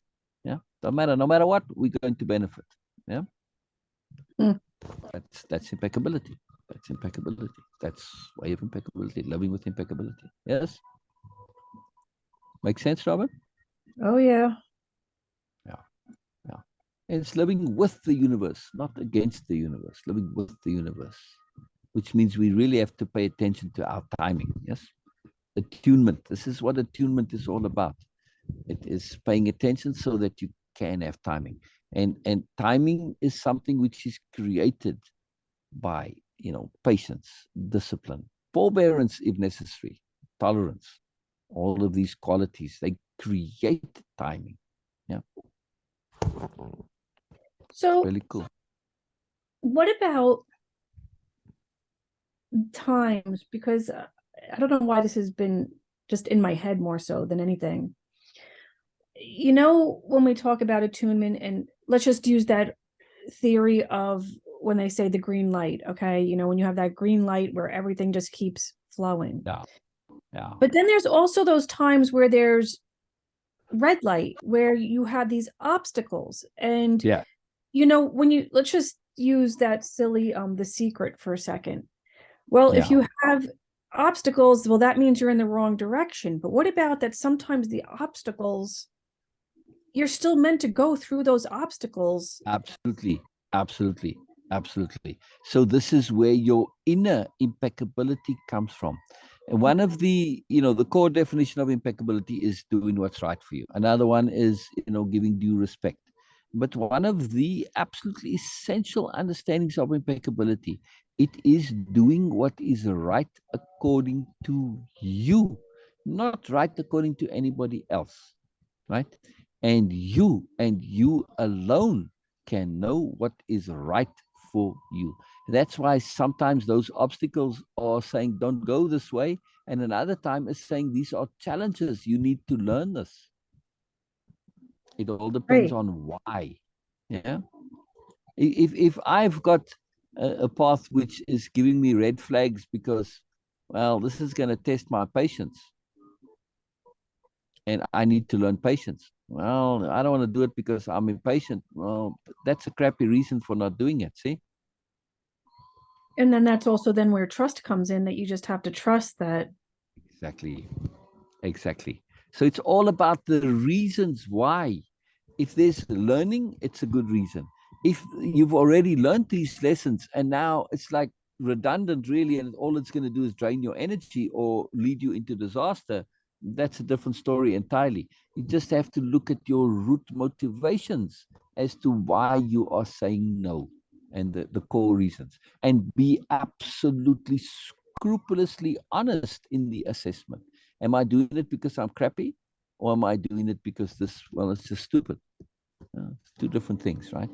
Yeah. Don't matter. No matter what, we're going to benefit. Yeah. Mm. That's impeccability. That's impeccability. That's way of impeccability. Living with impeccability. Yes. Makes sense, Robert? Oh, yeah. Yeah. Yeah. And it's living with the universe, not against the universe. Living with the universe, which means we really have to pay attention to our timing. Yes. Attunement. This is what attunement is all about. It is paying attention so that you can have timing. And timing is something which is created by, patience, discipline, forbearance if necessary, tolerance, all of these qualities, they create timing. Yeah. So Really cool. what about times? Because I don't know why this has been just in my head more so than anything. When we talk about attunement, and let's just use that theory of when they say the green light, okay? When you have that green light where everything just keeps flowing. Yeah. Yeah. But then there's also those times where there's red light, where you have these obstacles. And, Yeah. let's just use that silly, The Secret for a second. Well, if Yeah. you have obstacles, well, that means you're in the wrong direction. But what about that sometimes the obstacles, you're still meant to go through those obstacles? Absolutely. Absolutely. Absolutely. So this is where your inner impeccability comes from. And one of the core definition of impeccability is doing what's right for you. Another one is, giving due respect. But one of the absolutely essential understandings of impeccability, it is doing what is right according to you, not right according to anybody else, right? And you alone can know what is right for you. That's why sometimes those obstacles are saying, don't go this way. And another time is saying, these are challenges. You need to learn this. It all depends Right. on why. Yeah. If I've got a path which is giving me red flags because, well, this is going to test my patience and I need to learn patience. Well, I don't want to do it because I'm impatient. Well, that's a crappy reason for not doing it. See? And then that's also then where trust comes in, that you just have to trust that. Exactly. Exactly. So it's all about the reasons why. If there's learning, it's a good reason. If you've already learned these lessons and now it's like redundant, really, and all it's going to do is drain your energy or lead you into disaster, that's a different story entirely. You just have to look at your root motivations as to why you are saying no. and the core reasons, and be absolutely scrupulously honest in the assessment. Am I doing it because I'm crappy, or am I doing it because it's just stupid? It's two different things, right?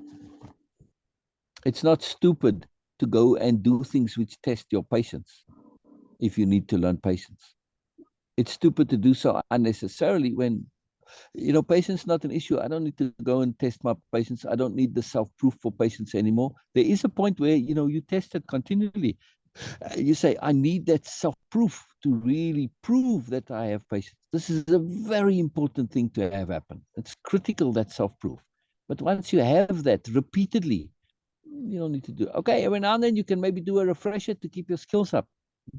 It's not stupid to go and do things which test your patience if you need to learn patience. It's stupid to do so unnecessarily when, patience is not an issue. I don't need to go and test my patience. I don't need the self-proof for patience anymore. There is a point where, you test it continually. You say, I need that self-proof to really prove that I have patience. This is a very important thing to have happen. It's critical, that self-proof. But once you have that repeatedly, you don't need to do it. Okay, every now and then you can maybe do a refresher to keep your skills up,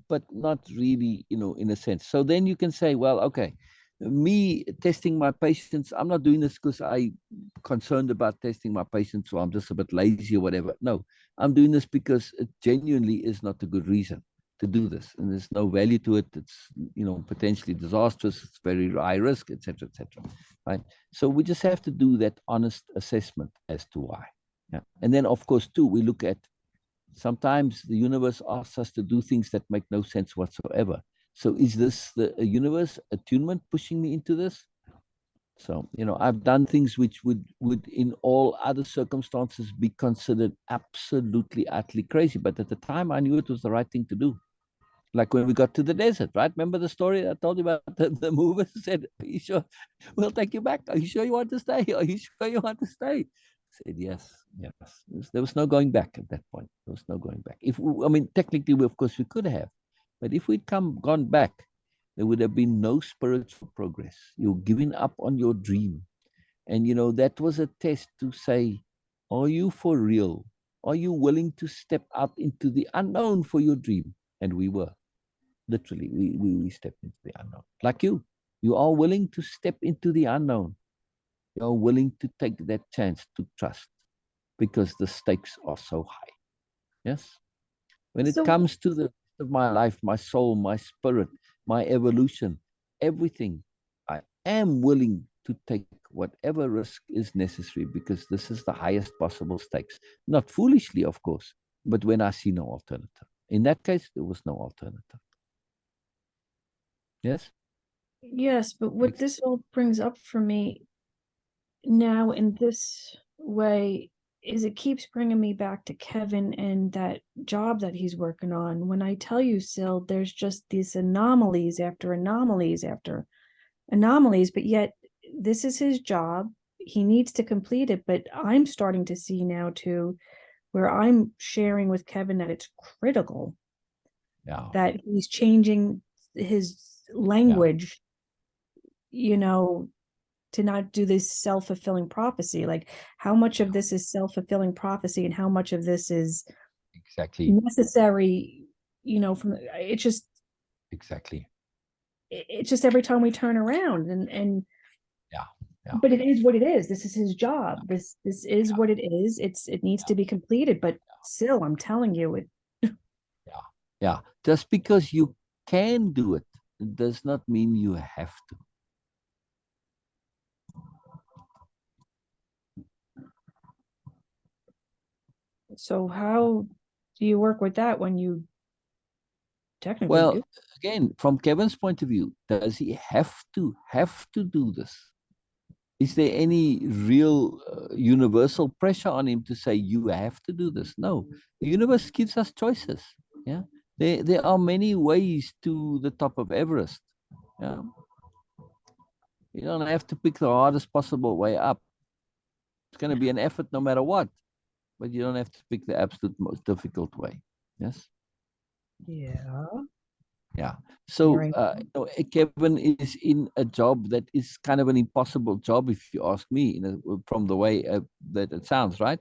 but not really, in a sense. So then you can say, well, okay, me testing my patience, I'm not doing this because I'm concerned about testing my patience or I'm just a bit lazy or whatever. No, I'm doing this because it genuinely is not a good reason to do this. And there's no value to it. It's, potentially disastrous. It's very high risk, etc., etc. Right? So we just have to do that honest assessment as to why. Yeah. And then, of course, too, we look at sometimes the universe asks us to do things that make no sense whatsoever. So is this the universe attunement pushing me into this? So, I've done things which would in all other circumstances be considered absolutely, utterly crazy. But at the time, I knew it was the right thing to do. Like when we got to the desert, right? Remember the story I told you about the movers said, are you sure we'll take you back? Are you sure you want to stay? Are you sure you want to stay? I said, yes, yes. There was no going back at that point. There was no going back. Technically, of course, we could have. But if we'd gone back, there would have been no spiritual progress. You're giving up on your dream. And, that was a test to say, are you for real? Are you willing to step out into the unknown for your dream? And we were. Literally, we stepped into the unknown. Like you are willing to step into the unknown. You are willing to take that chance to trust because the stakes are so high. Yes. When it So, comes to the rest of my life, my soul, my spirit, my evolution, everything, I am willing to take whatever risk is necessary because this is the highest possible stakes. Not foolishly, of course, but when I see no alternative. In that case, there was no alternative. Yes. yes, but what this all brings up for me now in this way is it keeps bringing me back to Kevin and that job that he's working on. When I tell you, Sil, there's just these anomalies after anomalies after anomalies, but yet this is his job. He needs to complete it, but I'm starting to see now too, where I'm sharing with Kevin that it's critical that he's changing his language, to not do this self-fulfilling prophecy. Like how much of this is self-fulfilling prophecy and how much of this is exactly necessary, from it's just exactly it's just every time we turn around and yeah but it is what it is. This is his job. This is what it is. It needs to be completed, but still I'm telling you it. yeah just because you can do it does not mean you have to. So how do you work with that when you technically Well, do? again, from Kevin's point of view, does he have to do this? Is there any real universal pressure on him to say you have to do this? No, the universe gives us choices. Yeah, there are many ways to the top of Everest. Yeah, you don't have to pick the hardest possible way up. It's going to be an effort no matter what, but you don't have to pick the absolute most difficult way. Yes. Yeah. Yeah. So, Kevin is in a job that is kind of an impossible job, if you ask me, from the way that it sounds, right?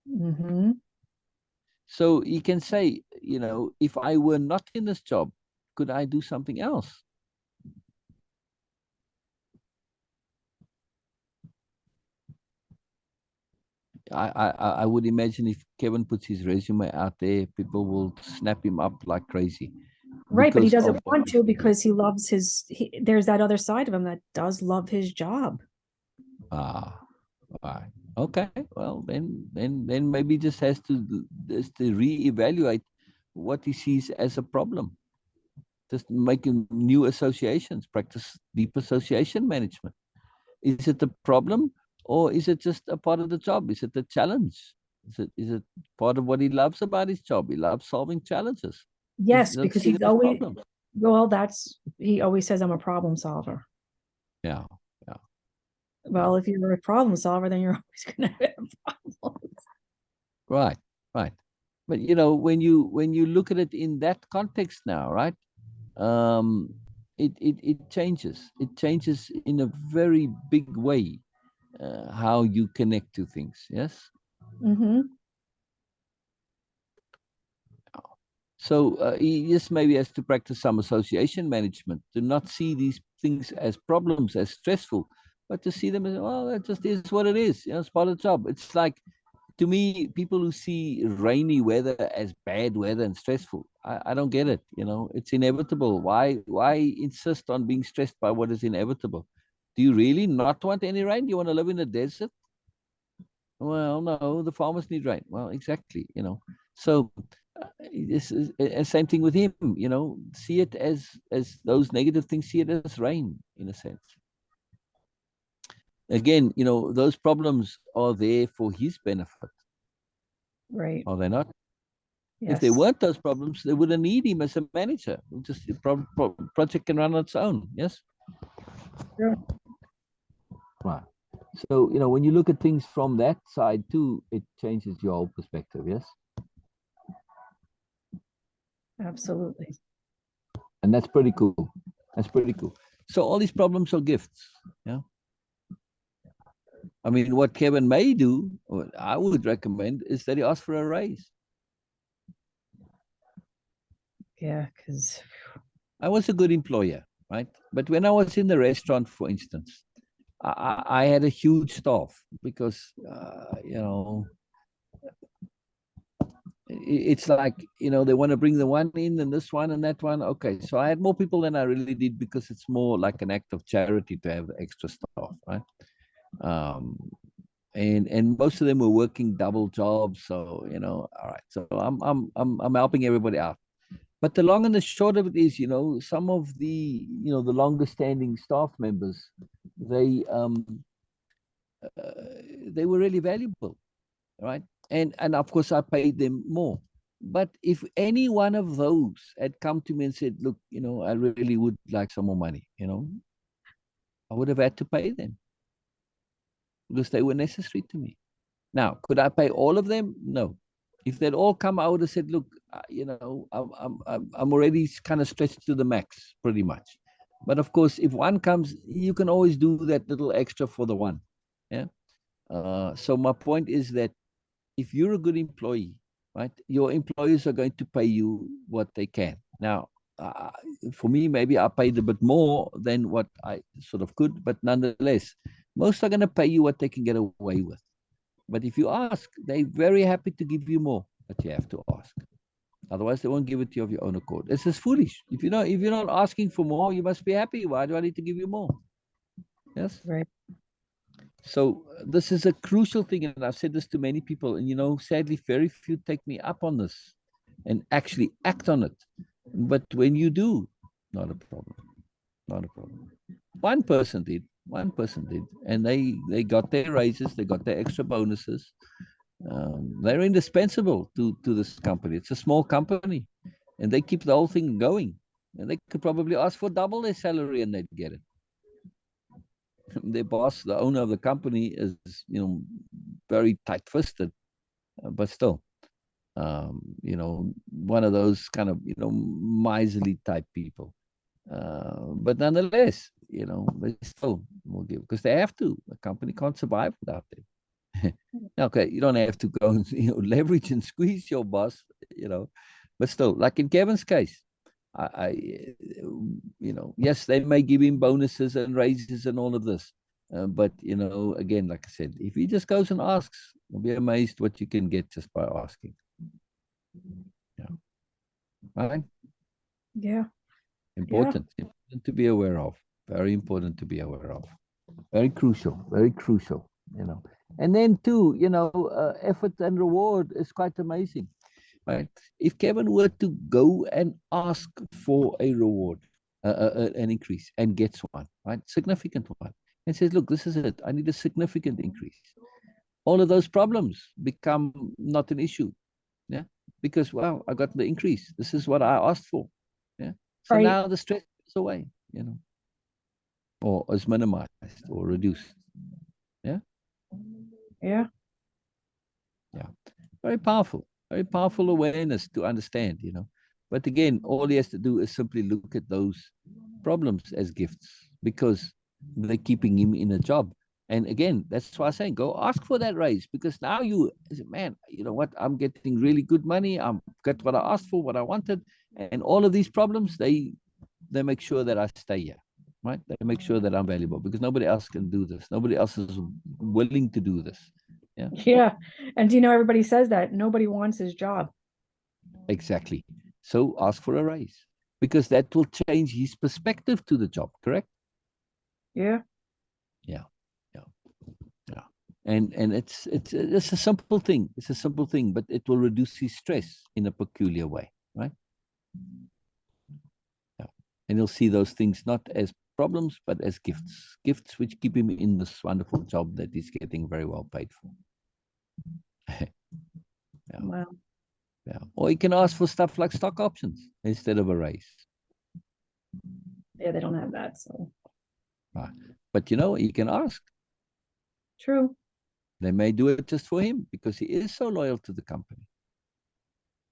Mm-hmm. So he can say, if I were not in this job, could I do something else? I would imagine if Kevin puts his resume out there, people will snap him up like crazy. Right, but he doesn't Of want to because he loves there's that other side of him that does love his job. ah, right. Okay, well, then maybe just has to reevaluate what he sees as a problem. Just making new associations, practice deep association management. Is it a problem, or is it just a part of the job? Is it a challenge? Is it part of what he loves about his job? He loves solving challenges. Yes, Don't because see he's them as always, problems. well, he always says I'm a problem solver. Yeah, yeah, yeah. Well, if you're a problem solver, then you're always going to have problems. Right, right. But you know, when you look at it in that context now, right? Um, it changes. It changes in a very big way how you connect to things. Yes. Mm-hmm. So he just maybe has to practice some association management to not see these things as problems, as stressful, but to see them as, well, that just is what it is. You know, it's part of the job. It's like, to me, people who see rainy weather as bad weather and stressful, I don't get it. You know, it's inevitable. Why insist on being stressed by what is inevitable? Do you really not want any rain? Do you want to live in a desert? Well, no, the farmers need rain. Well, exactly. You know, so this is same thing with him. You know, see it as those negative things. See it as rain, in a sense. Again, you know, those problems are there for his benefit, Right. are they not? If there Yes. weren't those problems, they wouldn't need him as a manager. Just the project can run on its own. Yes. Sure. Right. So, you know, when you look at things from that side too, it changes your whole perspective. Yes. Absolutely. And that's pretty cool. That's pretty cool. So all these problems are gifts. Yeah. I mean, what Kevin may do, or I would recommend, is that he asks for a raise. Yeah, because I was a good employer, right? But when I was in the restaurant, for instance, I had a huge staff because, you know, it's like, you know, they want to bring the one in and this one and that one. Okay, so I had more people than I really did because it's more like an act of charity to have extra staff, right? Um, and most of them were working double jobs, so you know, all right. So I'm helping everybody out. But the long and the short of it is, you know, some of the, you know, the longer standing staff members, they um they were really valuable, right? And of course I paid them more. But if any one of those had come to me and said, look, you know, I really would like some more money, you know, I would have had to pay them because they were necessary to me. Now, could I pay all of them? No. If they'd all come, I would have said, look, you know, I'm already kind of stretched to the max, pretty much. But of course, if one comes, you can always do that little extra for the one. Yeah. So my point is that if you're a good employee, right, your employers are going to pay you what they can. Now, uh, for me, maybe I paid a bit more than what I sort of could, but nonetheless, most are going to pay you what they can get away with. But if you ask, they're very happy to give you more, but you have to ask. Otherwise, they won't give it to you of your own accord. This is foolish. If you're not asking for more, you must be happy. Why do I need to give you more? Yes. right. So this is a crucial thing, and I've said this to many people, and you know, sadly, very few take me up on this and actually act on it. But when you do, not a problem. Not a problem. One person did, and they got their raises, they got their extra bonuses. They're indispensable to this company. It's a small company, and they keep the whole thing going. And they could probably ask for double their salary, and they'd get it. Their boss, the owner of the company, is, you know, very tight-fisted, but still, you know, one of those kind of, you know, miserly type people. But nonetheless, you know, they still will give because they have to. The company can't survive without them. Okay, you don't have to go and, you know, leverage and squeeze your boss, you know, but still, like in Kevin's case, I you know, yes, they may give him bonuses and raises and all of this, but you know, again, like I said, if he just goes and asks, you'll be amazed what you can get just by asking. Yeah, right. Yeah. Yeah. Important to be aware of. Very important to be aware of. Very crucial. Very crucial. You know, And then too, effort and reward is quite amazing, right? If Kevin were to go and ask for a reward, an increase, and gets one, right, significant one, and says, "Look, this is it. I need a significant increase." All of those problems become not an issue, yeah, because wow, I got the increase. This is what I asked for, yeah. So Right. now the stress goes away, or is minimized or reduced, yeah. Yeah. Yeah, very powerful awareness to understand, But again, all he has to do is simply look at those problems as gifts because they're keeping him in a job. And again, that's why I'm saying go ask for that raise because now you say, man, you know what? I'm getting really good money. I'm got what I asked for, what I wanted, and all of these problems they make sure that I stay here. Right? They make sure that I'm valuable because nobody else can do this. Nobody else is willing to do this. Yeah. Yeah. And everybody says that nobody wants his job. Exactly. So ask for a raise because that will change his perspective to the job, correct? Yeah. Yeah. Yeah. Yeah. And it's a simple thing. It's a simple thing, but it will reduce his stress in a peculiar way, right? Yeah. And he'll see those things not as problems, but as gifts. Gifts which keep him in this wonderful job that he's getting very well paid for. Yeah. Wow. Yeah. Or he can ask for stuff like stock options instead of a raise. Yeah, they don't have that, so. Right. But he can ask. True. They may do it just for him because he is so loyal to the company.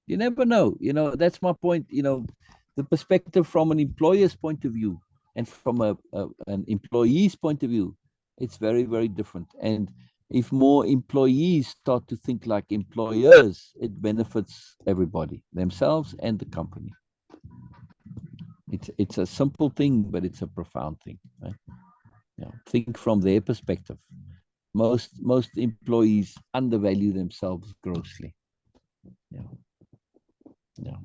You never know. That's my point. The perspective from an employer's point of view and from an employee's point of view, it's very, very different. And if more employees start to think like employers, it benefits everybody, themselves and the company. It's a simple thing, but it's a profound thing. Right? Think from their perspective. Most employees undervalue themselves grossly. Yeah. Yeah.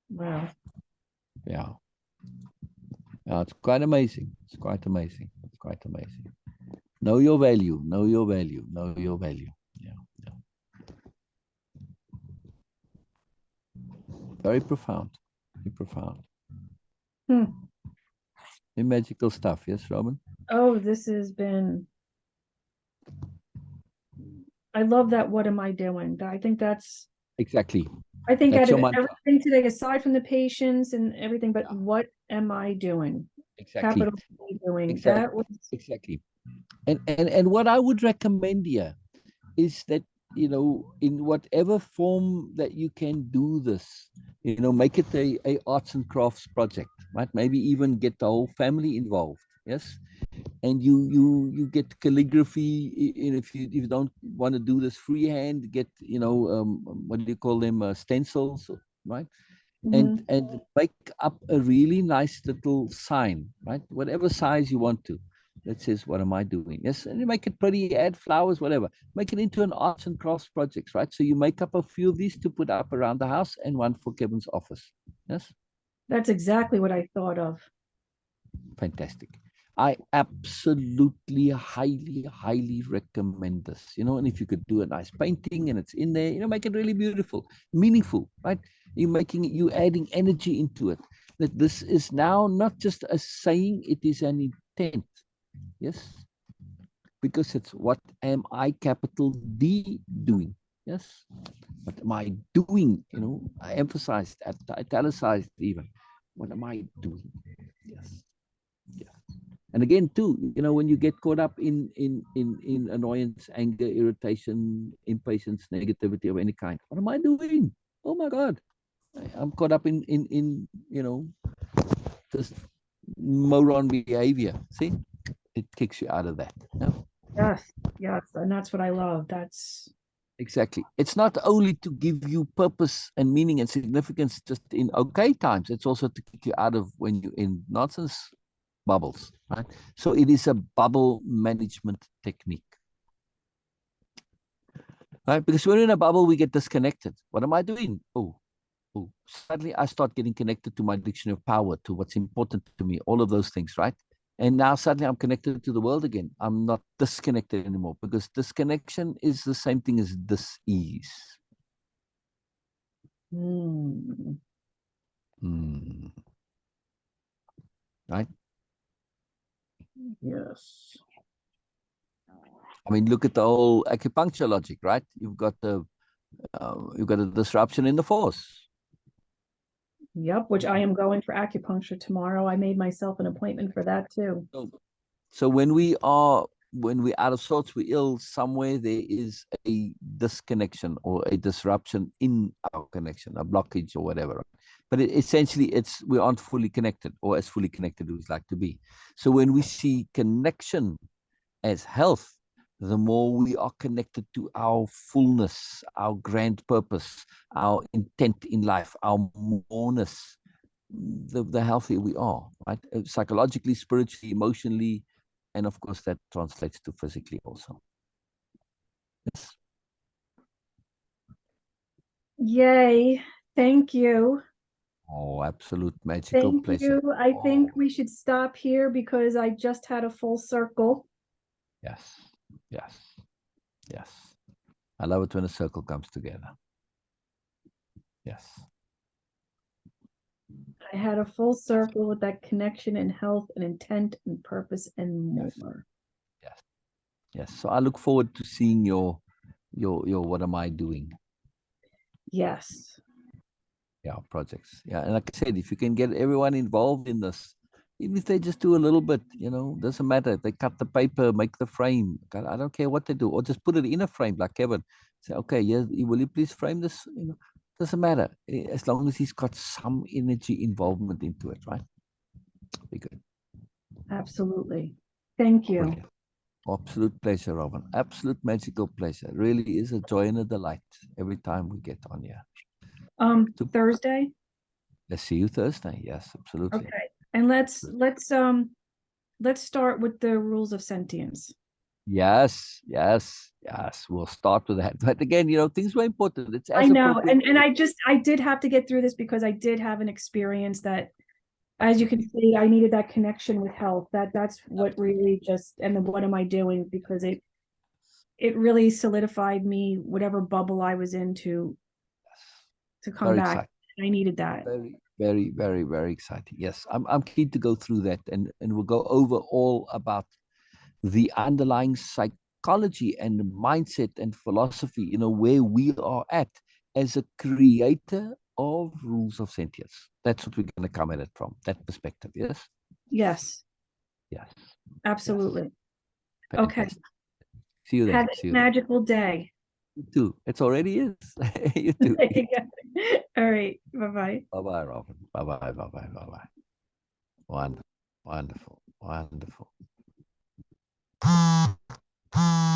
Wow. Yeah. It's quite amazing. It's quite amazing. It's quite amazing. Know your value. Know your value. Know your value. Yeah. Yeah. Very profound. Very profound. Hmm. Very magical stuff. Yes, Robin? Oh, this has been, I love that. What am I doing? I think Exactly. out That's of your mantra. everything today, aside from the patients and everything, but Yeah. what am I doing? Exactly. Capital P doing. Exactly. That was, Exactly. And what I would recommend here is that in whatever form that you can do this, make it a arts and crafts project, right? Maybe even get the whole family involved. Yes. And you get calligraphy. If you don't want to do this freehand, get what do you call them, stencils, right? mhm. And make up a really nice little sign, right? Whatever size you want to, that says, "What am I doing?" Yes. And you make it pretty, add flowers, whatever, make it into an arts and crafts projects, right? So you make up a few of these to put up around the house and one for Kevin's office. Yes. That's exactly what I thought of. Fantastic. I absolutely highly, highly recommend this. And if you could do a nice painting and it's in there, make it really beautiful, meaningful, right? You adding energy into it. That this is now not just a saying, it is an intent. Yes. Because it's what am I, capital D, doing? Yes. What am I doing? I emphasized, italicized even. What am I doing? Yes. Yeah. And again, too, when you get caught up in annoyance, anger, irritation, impatience, negativity of any kind, what am I doing? Oh my God, I'm caught up in this moron behavior. See, it kicks you out of that. No, Yes, yes, and that's what I love. That's exactly. It's not only to give you purpose and meaning and significance just in okay times. It's also to kick you out of when you're in nonsense bubbles, right? So it is a bubble management technique, right? Because when we're in a bubble, we get disconnected. What am I doing? Oh, suddenly I start getting connected to my dictionary of power, to what's important to me, all of those things, right? And now suddenly I'm connected to the world again. I'm not disconnected anymore, because disconnection is the same thing as dis-ease. Mm. Right? Yes. I mean, look at the whole acupuncture logic, right? You've got a disruption in the force. Yep, which I am going for acupuncture tomorrow. I made myself an appointment for that too. So when we're out of sorts, we're ill somewhere, there is a disconnection or a disruption in our connection, a blockage or whatever. But essentially, we aren't fully connected, or as fully connected as we'd like to be. So when we see connection as health, the more we are connected to our fullness, our grand purpose, our intent in life, our moreness, the healthier we are, right? Psychologically, spiritually, emotionally, and of course that translates to physically also. Yes. Yay. Thank you. Oh, absolute magical Thank pleasure. you. I think we should stop here because I just had a full circle. Yes, yes, yes. I love it when a circle comes together. Yes. I had a full circle with that connection and health and intent and purpose and more. Yes. Yes. So I look forward to seeing your what am I doing? Yes. Yeah, projects. Yeah. And like I said, if you can get everyone involved in this, even if they just do a little bit, doesn't matter. They cut the paper, make the frame. I don't care what they do, or just put it in a frame like Kevin. Say, okay, yeah, will you please frame this? Doesn't matter. As long as he's got some energy involvement into it, right? Be good. Absolutely. Thank you. Brilliant. Absolute pleasure, Robin. Absolute magical pleasure. Really is a joy and a delight every time we get on here. Thursday. Let's see you Thursday. Yes, absolutely. Okay. And let's start with the rules of sentience. Yes, yes, yes. We'll start with that. But again, things were important. It's I as know, appropriate. and I did have to get through this because I did have an experience that, as you can see, I needed that connection with health. That's what really just, and then what am I doing? Because it really solidified me, whatever bubble I was into, to come Very back. exciting. I needed that. Very, very, very, very exciting. Yes, I'm keen to go through that, and we'll go over all about the underlying psychology and mindset and philosophy, where we are at as a creator of rules of sentience. That's what we're going to come at it from, that perspective. Yes. Yes. Yes. Absolutely. Yes. Okay. See you then. Have a magical day. You too. It already is. You too. All right. Bye-bye. Bye-bye, Robin. Bye-bye. Bye-bye. Bye-bye. Wonderful. Wonderful. Wonderful.